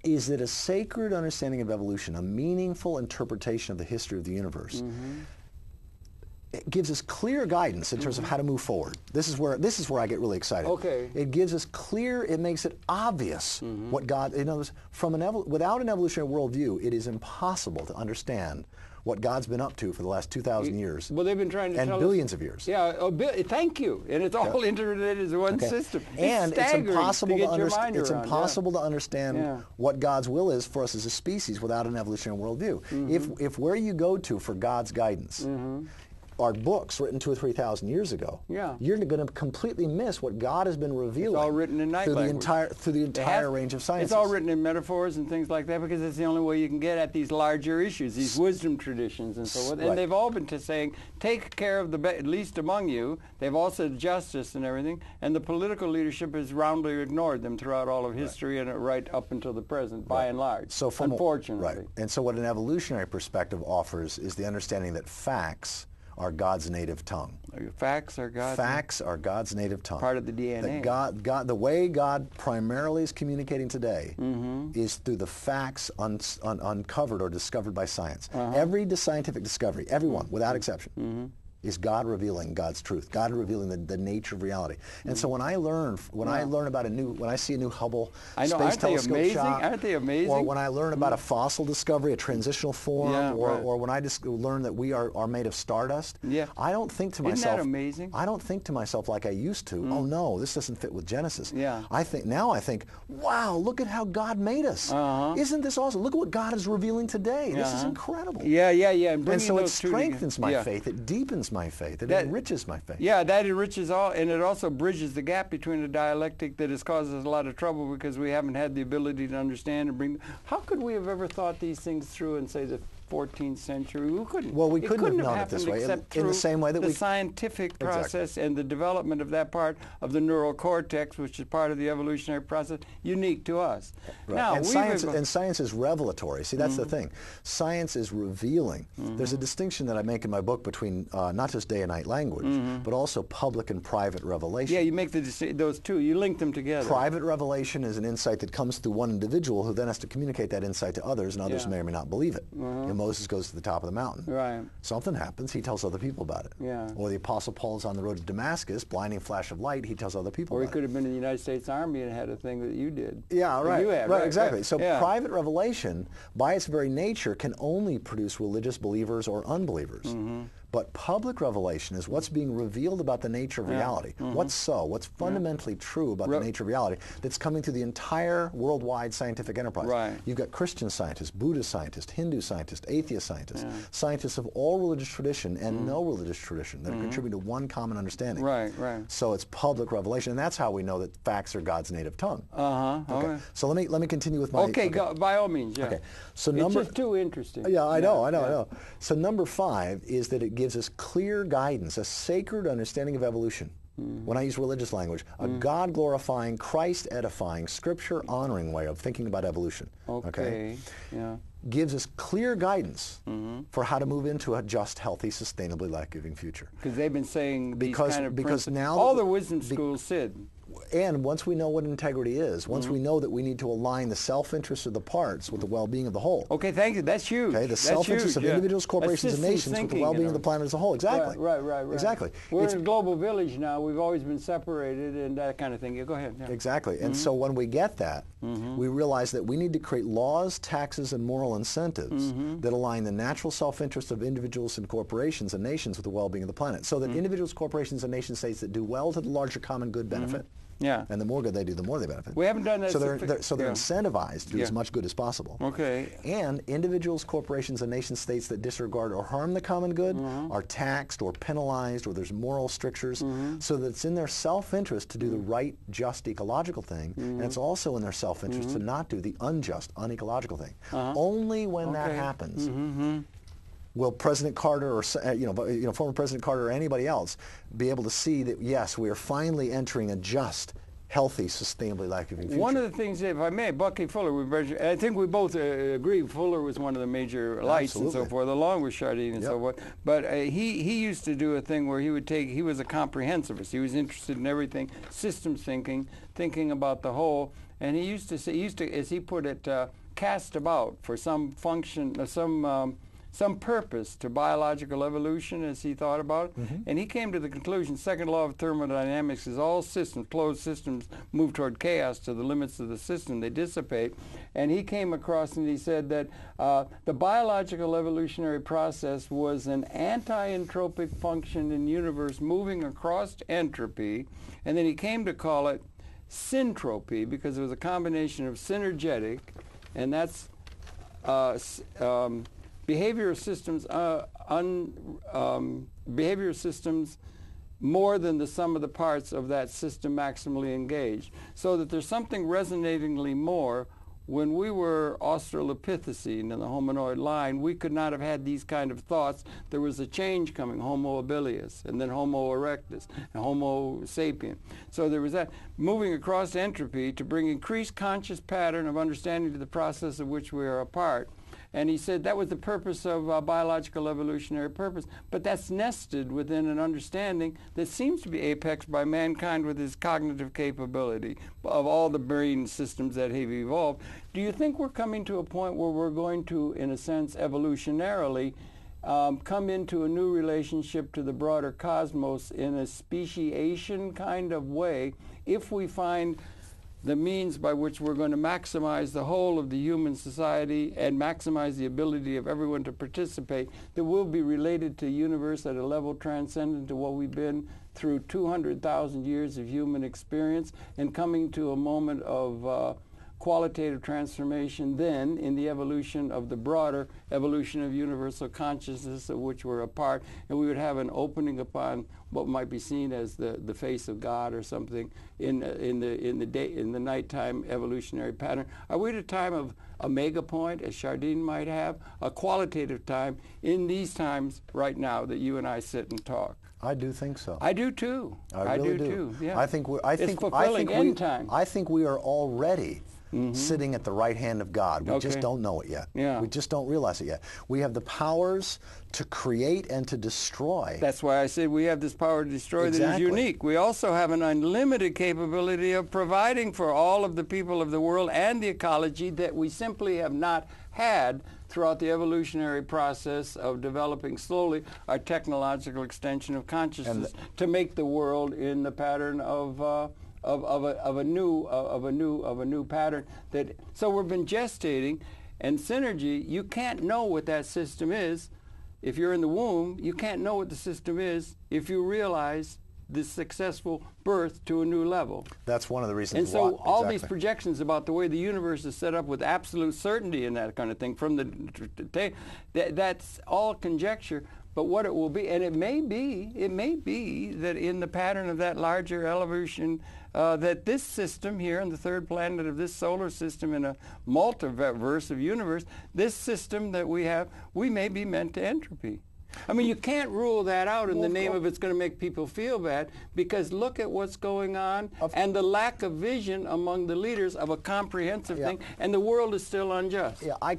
is that a sacred understanding of evolution, a meaningful interpretation of the history of the universe, it gives us clear guidance in terms of how to move forward. This is where I get really excited. Okay. It gives us it makes it obvious what God, in other words, without an evolutionary worldview, it is impossible to understand what God's been up to for the last 2,000 years. Well, they've been trying to tell us. And billions of years. Yeah, thank you. And it's all integrated as one system. And it's impossible to understand Yeah. what God's will is for us as a species without an evolutionary worldview. If where you go to for God's guidance are books written 2,000 or 3,000 years ago, you're going to completely miss what God has been revealing. It's all written in night language. Through the entire range of sciences. It's all written in metaphors and things like that because it's the only way you can get at these larger issues, these wisdom traditions and so forth. And they've all been saying, take care of the least among you. They've all said justice and everything. And the political leadership has roundly ignored them throughout all of history and right up until the present, by and large, so unfortunately. And so what an evolutionary perspective offers is the understanding that facts are God's native tongue. Facts are God's native tongue. Part of the DNA. That the way God primarily is communicating today is through the facts uncovered or discovered by science. Every scientific discovery, everyone, without exception, is God revealing God's truth, God revealing the nature of reality. And so when I learn about when I see a new Hubble Space Telescope shot, aren't they amazing? or when I learn about a fossil discovery, a transitional form, or when I just learn that we are made of stardust, I don't think to myself, isn't that amazing? I don't think to myself like I used to, oh no, this doesn't fit with Genesis. I think, wow, look at how God made us. Isn't this awesome? Look at what God is revealing today. This is incredible. And so it strengthens my faith, it deepens my faith, it enriches my faith. Yeah, that enriches all, and it also bridges the gap between a dialectic that has caused us a lot of trouble because we haven't had the ability to understand and bring. How could we have ever thought these things through in, say, the 14th century? We couldn't. Well, we couldn't have known it this way. In the same way that the scientific process and the development of that part of the neural cortex, which is part of the evolutionary process, unique to us. Now, and science is revelatory. See, that's the thing. Science is revealing. There's a distinction that I make in my book between not just day and night language, but also public and private revelation. Yeah, you make those two. You link them together. Private revelation is an insight that comes through one individual who then has to communicate that insight to others, and others may or may not believe it. Moses goes to the top of the mountain. Right. Something happens, he tells other people about it. Yeah. Or the Apostle Paul is on the road to Damascus, blinding flash of light, he tells other people about it. Or he could have been in the United States Army and had a thing that you did. Yeah, right. You had, right, exactly. So yeah. Private revelation, by its very nature, can only produce religious believers or unbelievers. But public revelation is what's being revealed about the nature of reality. What's fundamentally true about the nature of reality that's coming through the entire worldwide scientific enterprise. Right. You've got Christian scientists, Buddhist scientists, Hindu scientists, atheist scientists, scientists of all religious tradition and no religious tradition that are contributing to one common understanding. Right, right. So it's public revelation, and that's how we know that facts are God's native tongue. Okay. So let me continue with my. Okay, go, by all means. Yeah. Okay. So it's just too interesting. Yeah, I know. So number 5 is that it gives us clear guidance, a sacred understanding of evolution. When I use religious language, a God-glorifying, Christ-edifying, Scripture-honoring way of thinking about evolution. Okay. Yeah. gives us clear guidance for how to move into a just, healthy, sustainably life-giving future. Because they've been saying these kind of because now all the wisdom schools said. And once we know what integrity is, once we know that we need to align the self-interest of the parts with the well-being of the whole. Okay, thank you. That's huge. Okay, the self-interest of individuals, corporations, and nations with the well-being of the planet as a whole. Exactly. Right. Exactly. We're in a global village now. We've always been separated and that kind of thing. Yeah, go ahead. Yeah. Exactly. And so when we get that, we realize that we need to create laws, taxes, and moral incentives that align the natural self-interest of individuals and corporations and nations with the well-being of the planet, so that individuals, corporations, and nation states that do well to the larger common good benefit. Yeah. And the more good they do, the more they benefit. We haven't done that. So they're incentivized to do as much good as possible. Okay. And individuals, corporations, and nation states that disregard or harm the common good are taxed or penalized, or there's moral strictures, so that it's in their self-interest to do the right, just, ecological thing, and it's also in their self-interest to not do the unjust, unecological thing. Only when that happens will President Carter or former President Carter or anybody else be able to see that, yes, we are finally entering a just, healthy, sustainably life-giving future. One of the things, if I may, Bucky Fuller, I think we both agree Fuller was one of the major lights and so forth, along with Chardin and so forth. But he used to do a thing where he was a comprehensivist. He was interested in everything, systems thinking about the whole. And he used to say, as he put it, cast about for some function, some purpose to biological evolution, as he thought about it. And he came to the conclusion, second law of thermodynamics is all systems, closed systems, move toward chaos to the limits of the system. They dissipate. And he came across and he said that the biological evolutionary process was an anti-entropic function in the universe moving across entropy. And then he came to call it syntropy, because it was a combination of synergetic, and that's behavior systems more than the sum of the parts of that system maximally engaged. So that there's something resonatingly more. When we were Australopithecine in the hominoid line, we could not have had these kind of thoughts. There was a change coming, Homo habilis, and then Homo erectus, and Homo sapien. So there was that moving across entropy to bring increased conscious pattern of understanding to the process of which we are a part. And he said that was the purpose of biological evolutionary purpose. But that's nested within an understanding that seems to be apexed by mankind with his cognitive capability of all the brain systems that have evolved. Do you think we're coming to a point where we're going to, in a sense, evolutionarily, come into a new relationship to the broader cosmos in a speciation kind of way if we find the means by which we're going to maximize the whole of the human society and maximize the ability of everyone to participate, that will be related to the universe at a level transcendent to what we've been through 200,000 years of human experience, and coming to a moment of qualitative transformation then in the evolution of the broader evolution of universal consciousness of which we're a part, and we would have an opening upon what might be seen as the face of God or something in the nighttime evolutionary pattern. Are we at a time of a mega point, as Chardin might have, a qualitative time in these times right now that you and I sit and talk? I do think so. I do too. I really do too. Yeah. I think end time. I think we are already sitting at the right hand of God. We just don't know it yet. Yeah. We just don't realize it yet. We have the powers to create and to destroy. That's why I said we have this power to destroy that is unique. We also have an unlimited capability of providing for all of the people of the world and the ecology that we simply have not had throughout the evolutionary process of developing slowly our technological extension of consciousness to make the world in the pattern of a new pattern. So we've been gestating, and synergy, you can't know what that system is. If you're in the womb, you can't know what the system is if you realize the successful birth to a new level. That's one of the reasons. And so all these projections about the way the universe is set up with absolute certainty and that kind of thing, from that's all conjecture. But what it will be, and it may be that in the pattern of that larger evolution, that this system here on the third planet of this solar system in a multiverse of universe, this system that we have, we may be meant to entropy. I mean, you can't rule that out in the name well, of it's going to make people feel bad, because look at what's going on and the lack of vision among the leaders of a comprehensive thing, and the world is still unjust. Yeah, I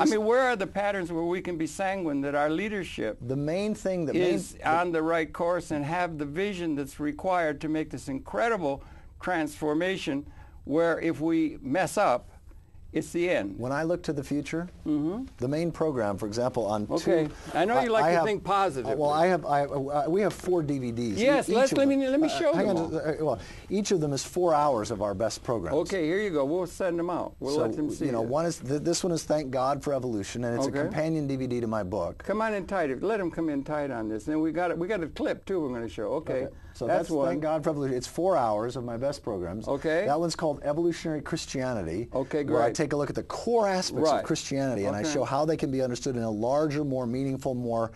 mean, where are the patterns where we can be sanguine that our leadership the main thing that is on the right course and have the vision that's required to make this incredible transformation, where if we mess up, it's the end. When I look to the future, the main program, for example, on I know you like to think positive. Well, we have 4 DVDs. Yes, let me show them all. Well, each of them is 4 hours of our best programs. Okay, here you go. We'll send them out. We'll let them see. One is this one is Thank God for Evolution, and it's a companion DVD to my book. Come on in tight. Let them come in tight on this. And we got a clip too. We're going to show. Okay. So that's one. Thank God for Evolution. It's 4 hours of my best programs. Okay. That one's called Evolutionary Christianity. Okay, great. Where I take a look at the core aspects of Christianity, and I show how they can be understood in a larger, more meaningful, more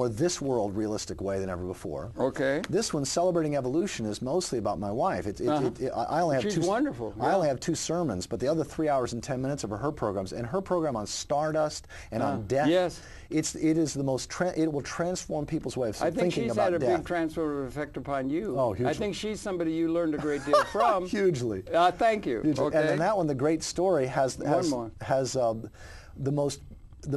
this world realistic way than ever before. Okay. This one, Celebrating Evolution, is mostly about my wife. I only have She's wonderful. I only have 2 sermons, but the other 3 hours and 10 minutes of her programs, and her program on stardust and on death. Yes. It is the most. It will transform people's way of thinking about death. I think she's had a big transformative effect upon you. Oh, hugely. I think she's somebody you learned a great deal from. Hugely. Thank you. Hugely. Okay. And in that one, the great story has the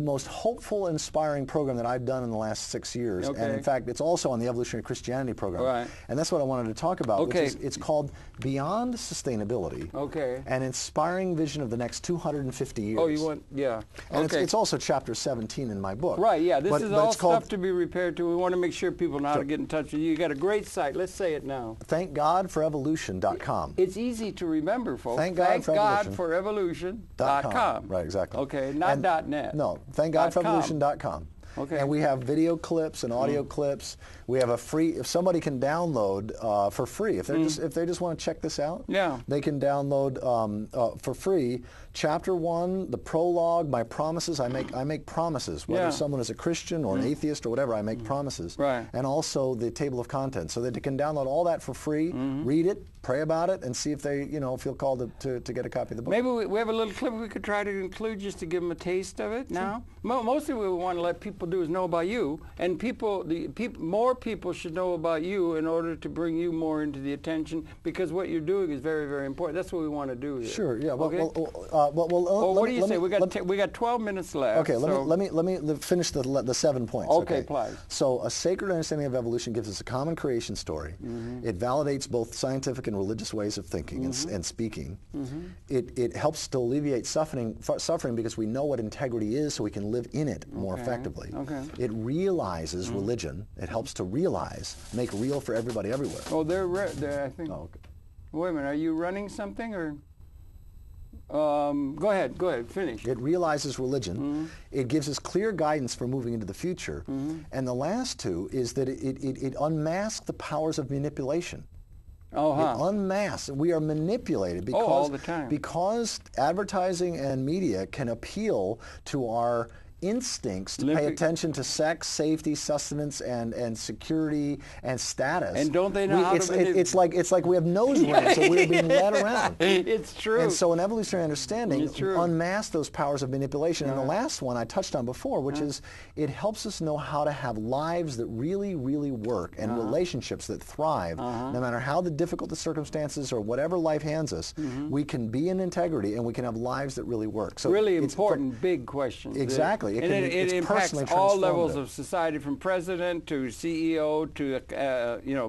most hopeful, inspiring program that I've done in the last 6 years. Okay. And in fact, it's also on the Evolutionary Christianity program. Right. And that's what I wanted to talk about. Okay. Which is, it's called Beyond Sustainability. Okay. An Inspiring Vision of the Next 250 Years. Oh, you want, yeah. And okay. it's also chapter 17 in my book. Right, yeah. This is all called, stuff to be repaired to. We want to make sure people know how to get in touch with you. You got a great site. Let's say it now. ThankGodForEvolution.com. It's easy to remember, folks. ThankGodForEvolution.com. Right, exactly. Okay, not .net. No, ThankGodForEvolution.com. Okay. And we have video clips and audio clips. We have a free, if somebody can download for free, if they just want to check this out, they can download for free Chapter 1, the prologue, my promises. I make promises, whether someone is a Christian or an atheist or whatever, I make promises. Right. And also the table of contents, so that they can download all that for free, read it, pray about it, and see if they feel called to get a copy of the book. Maybe we have a little clip we could try to include just to give them a taste of it now. Mostly what we want to let people do is know about you, and more people should know about you in order to bring you more into the attention, because what you're doing is very, very important. That's what we want to do here. Sure, yeah. Okay? What do you say? We got 12 minutes left. Okay, let me finish the 7 points. Okay, please. So, a sacred understanding of evolution gives us a common creation story. It validates both scientific and religious ways of thinking and speaking. It helps to alleviate suffering because we know what integrity is, so we can live in it more effectively. Okay. It realizes religion. It helps to make real for everybody everywhere. Oh, they're I think. Oh, okay. Wait a minute. Are you running something or? Go ahead, finish. It realizes religion. It gives us clear guidance for moving into the future. And the last two is that it unmasks the powers of manipulation. It unmasks. We are manipulated because, all the time. Because advertising and media can appeal to our instincts to pay attention to sex, safety, sustenance, and security and status. And don't they know how to it's like we have nose rings, so we're being led around. It's true. And so an evolutionary understanding unmasks those powers of manipulation. And the last one I touched on before, which is it helps us know how to have lives that really, really work and relationships that thrive. No matter how difficult the circumstances or whatever life hands us, we can be in integrity and we can have lives that really work. So really important, big questions. Exactly. It impacts all levels of society, from president to CEO to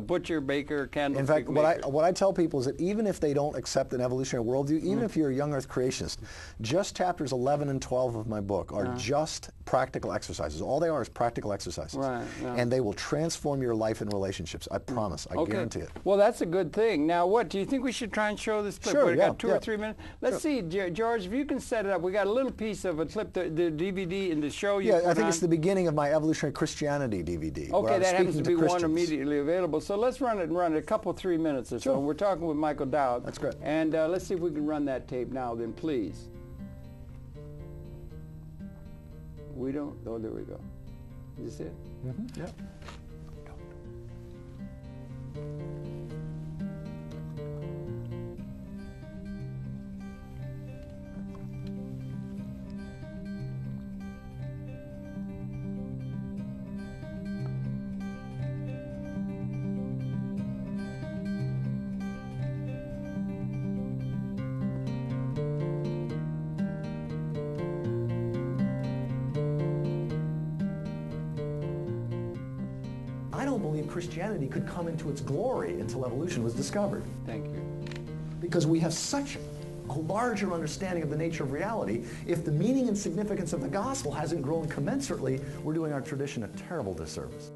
butcher, baker, candlestick maker. In fact, what I tell people is that even if they don't accept an evolutionary worldview, even if you're a young Earth creationist, just chapters 11 and 12 of my book are just practical exercises. All they are is practical exercises, and they will transform your life and relationships. I promise. I guarantee it. Well, that's a good thing. Now, what do you think we should try and show this clip? Sure. We've got 2 or 3 minutes. Let's see, George, if you can set it up. We got a little piece of a clip, the DVD in the show. I think it's the beginning of my Evolutionary Christianity DVD. Okay, that happens to be one immediately available. So let's run it a couple, 3 minutes or so. We're talking with Michael Dowd. That's great. And let's see if we can run that tape now, then, please. We don't. Oh, there we go. You see it? Yeah. Evolutionary Christianity could come into its glory until evolution was discovered. Thank you. Because we have such a larger understanding of the nature of reality. If the meaning and significance of the gospel hasn't grown commensurately, we're doing our tradition a terrible disservice.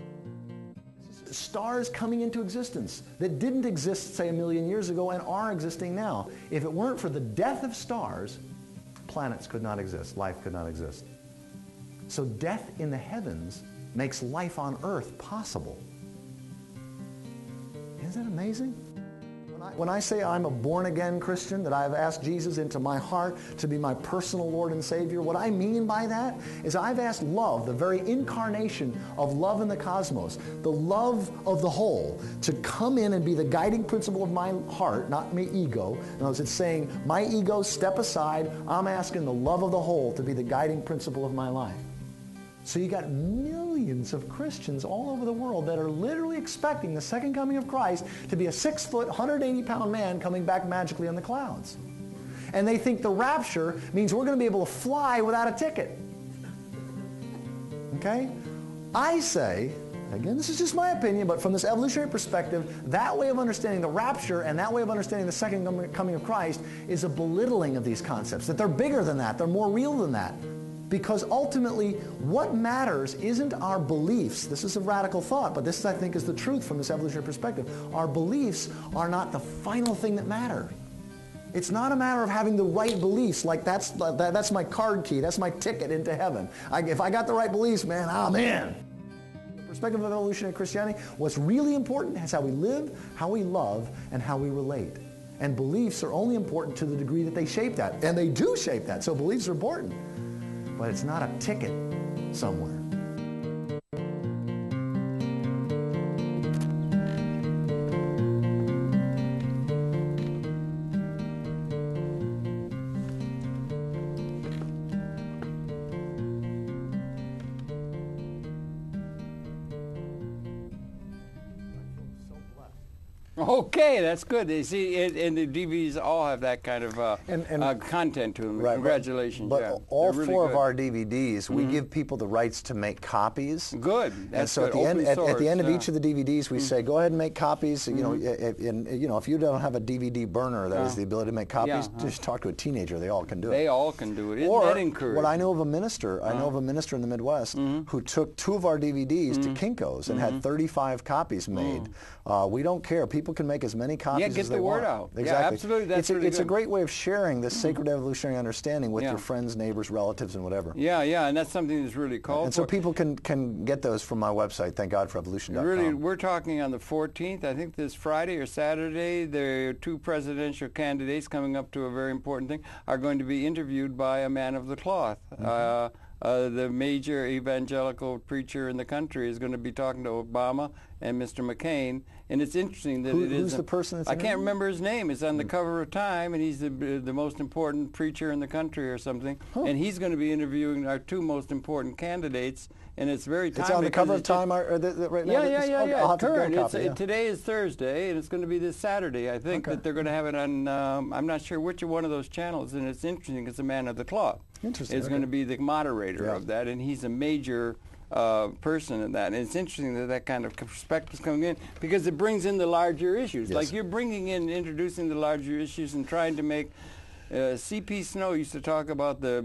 Stars coming into existence that didn't exist, say, 1 million years ago and are existing now. If it weren't for the death of stars, planets could not exist, life could not exist. So death in the heavens makes life on earth possible. Isn't that amazing? When I say I'm a born-again Christian, that I've asked Jesus into my heart to be my personal Lord and Savior, what I mean by that is I've asked love, the very incarnation of love in the cosmos, the love of the whole, to come in and be the guiding principle of my heart, not my ego. In other words, it's saying, my ego, step aside. I'm asking the love of the whole to be the guiding principle of my life. So you got millions of Christians all over the world that are literally expecting the second coming of Christ to be a 6-foot, 180-pound man coming back magically on the clouds. And they think the rapture means we're going to be able to fly without a ticket. Okay? I say, again, this is just my opinion, but from this evolutionary perspective, that way of understanding the rapture and that way of understanding the second coming of Christ is a belittling of these concepts, that they're bigger than that, they're more real than that. Because ultimately, what matters isn't our beliefs. This is a radical thought, but this, I think, is the truth from this evolutionary perspective. Our beliefs are not the final thing that matter. It's not a matter of having the right beliefs, like that's my card key, that's my ticket into heaven. If I got the right beliefs, man, I'm in. From the perspective of evolutionary Christianity, what's really important is how we live, how we love, and how we relate. And beliefs are only important to the degree that they shape that. And they do shape that, so beliefs are important. But it's not a ticket somewhere. Okay, that's good. You see, and the DVDs all have that kind of content to them. Right, Congratulations. But yeah. all really four good. of our DVDs, we give people the rights to make copies. Good. And That's so good. at the end of each of the DVDs, we say, go ahead and make copies. You know, if you don't have a DVD burner that has the ability to make copies, just talk to a teenager. They all can do it. They all can do it. Isn't Or that encouraging? what I know of a minister, I know of a minister in the Midwest who took 2 of our DVDs to Kinko's and had 35 copies made. We don't care. People can make as many copies get as they the word want. out. Exactly. Yeah, absolutely. That's really it's a good. great way of sharing this sacred evolutionary understanding with your friends, neighbors, relatives, and whatever. Yeah, and that's something that's really called And for. so people can get those from my website, thankgodforevolution.com. Really, we're talking on the 14th, I think this Friday or Saturday, the 2 presidential candidates coming up to a very important thing are going to be interviewed by a man of the cloth. The major evangelical preacher in the country is going to be talking to Obama and Mr. McCain, and it's interesting that Who's the person that's I can't interviewing? remember his name. It's on the cover of Time, and he's the most important preacher in the country or something. And he's going to be interviewing our 2 most important candidates, and it's very timely. It's on the cover of Time right now? Yeah. I'll have to get a Current. copy, Today is Thursday, and it's going to be this Saturday. I think that they're going to have it on, I'm not sure which one of those channels, and it's interesting. It's a man of the cloth. Interesting. Is going to be the moderator of that, and he's a major person in that. And it's interesting that that kind of perspective is coming in because it brings in the larger issues. Like you're bringing in, introducing the larger issues and trying to make, C.P. Snow used to talk about the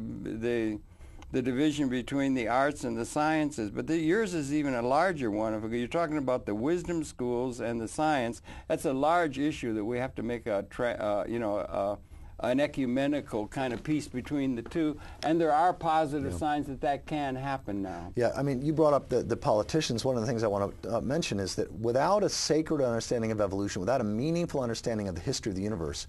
division between the arts and the sciences, but yours is even a larger one. If you're talking about the wisdom schools and the science, that's a large issue that we have to make an ecumenical kind of peace between the two, and there are positive signs that can happen now. Yeah, I mean, you brought up the politicians. One of the things I want to mention is that without a sacred understanding of evolution, without a meaningful understanding of the history of the universe,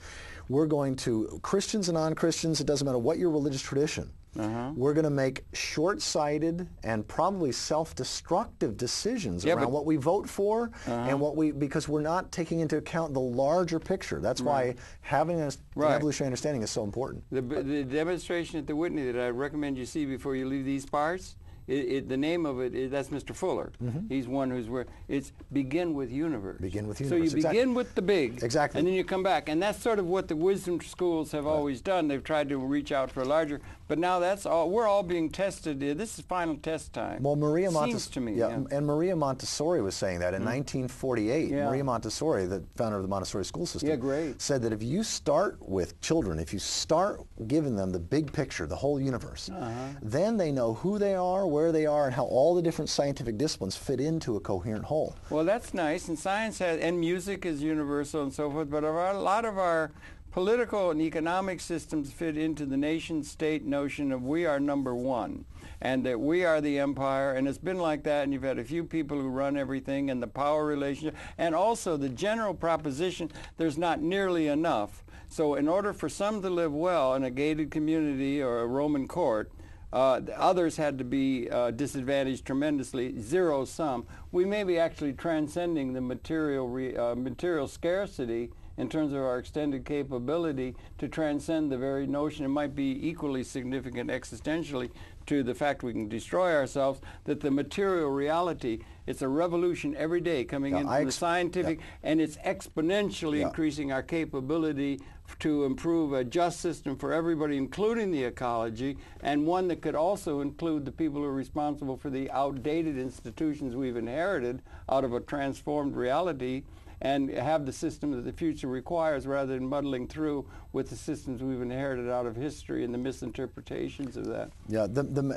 we're going to, Christians and non-Christians, it doesn't matter what your religious tradition, we're going to make short-sighted and probably self-destructive decisions around what we vote for and because we're not taking into account the larger picture. That's why having an evolutionary understanding is so important. The demonstration at the Whitney that I recommend you see before you leave these parts the name of it, that's Mr. Fuller. He's one who's where it's begin with universe. Begin with So universe. you begin with the big. Exactly. And then you come back. And that's sort of what the wisdom schools have always done. They've tried to reach out for a larger, but now that's all, we're all being tested. This is final test time. Well, Maria Seems to me. and Maria Montessori was saying that in 1948. Yeah. Maria Montessori, the founder of the Montessori school system, said that if you start with children, if you start giving them the big picture, the whole universe, then they know who they are, where they are, and how all the different scientific disciplines fit into a coherent whole. Well, that's nice, and science has, and music is universal and so forth, but a lot of our political and economic systems fit into the nation-state notion of we are number one, and that we are the empire, and it's been like that, and you've had a few people who run everything, and the power relationship, and also the general proposition there's not nearly enough. So in order for some to live well in a gated community or a Roman court, others had to be disadvantaged tremendously, zero sum. We may be actually transcending the material scarcity in terms of our extended capability to transcend the very notion. It might be equally significant existentially to the fact we can destroy ourselves, that the material reality, it's a revolution every day coming into the scientific, and it's exponentially increasing our capability to improve a just system for everybody, including the ecology, and one that could also include the people who are responsible for the outdated institutions we've inherited out of a transformed reality, and have the system that the future requires rather than muddling through with the systems we've inherited out of history and the misinterpretations of that. Yeah,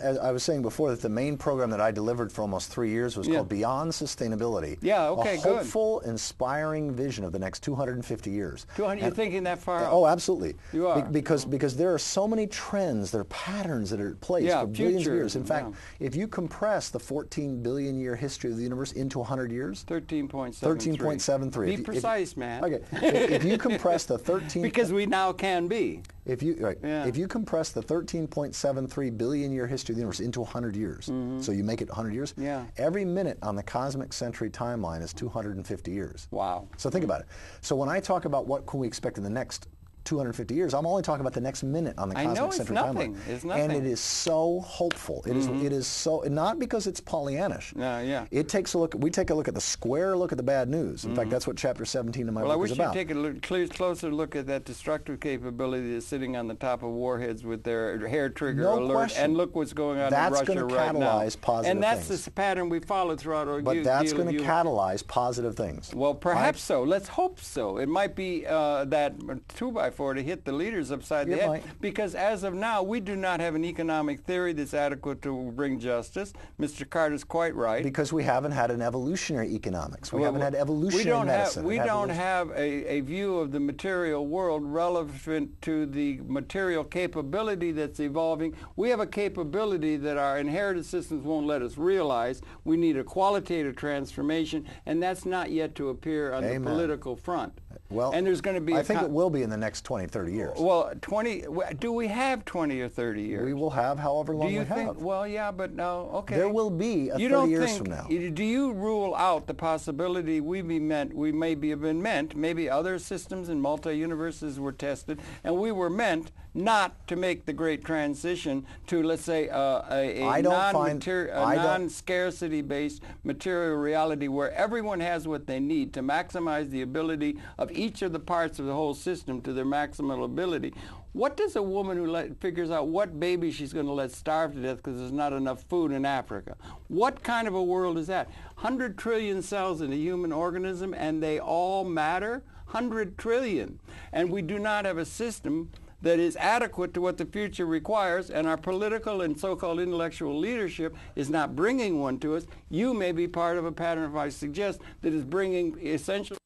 as I was saying before, that the main program that I delivered for almost 3 years was called Beyond Sustainability. Yeah, okay, a hopeful, inspiring vision of the next 250 years. You're thinking that far out? Oh, absolutely. You are? Because there are so many trends, there are patterns that are at play for billions of years. In fact, if you compress the 14 billion year history of the universe into 100 years, 13.73. Be precise, man. Okay. If you compress the 13... Because we now can be. If you compress the 13.73 billion year history of the universe into 100 years, so you make it 100 years, every minute on the cosmic century timeline is 250 years. Wow. So think about it. So when I talk about what can we expect in the next 250 years, I'm only talking about the next minute on the cosmic century timeline. It's nothing. And it is so hopeful. It is so, not because it's Pollyannish. It takes a look, we take a look at the square look at the bad news. In fact, that's what chapter 17 of my book is about. Well, I wish you'd take a closer look at that destructive capability that's sitting on the top of warheads with their hair trigger alert. And look what's going on in Russia right now. That's going to catalyze positive things. And that's things. The pattern we followed throughout our But that's going to catalyze positive things. Well, perhaps so. Let's hope so. It might be that 2x4 to hit the leader upside the head, because as of now we do not have an economic theory that's adequate to bring justice. Mr. Carter's quite right. Because we haven't had an evolutionary economics. We haven't had evolutionary medicine. We don't have a view of the material world relevant to the material capability that's evolving. We have a capability that our inherited systems won't let us realize. We need a qualitative transformation, and that's not yet to appear on the political front. Well, and there's going to be I think it will be in the next 20, 30 years. Well, do we have 20 or 30 years? We will have however long we have. Well, yeah, but no, okay. There will be 30 years from now. Do you rule out the possibility we may have been meant, maybe other systems in multi-universes were tested, and we were meant not to make the great transition to, let's say, a non-scarcity-based material reality where everyone has what they need to maximize the ability of each of the parts of the whole system to their maximal ability. What does a woman who figures out what baby she's going to let starve to death because there's not enough food in Africa? What kind of a world is that? 100 trillion cells in a human organism, and they all matter? 100 trillion. And we do not have a system that is adequate to what the future requires, and our political and so-called intellectual leadership is not bringing one to us. You may be part of a pattern, if I suggest, that is bringing essentially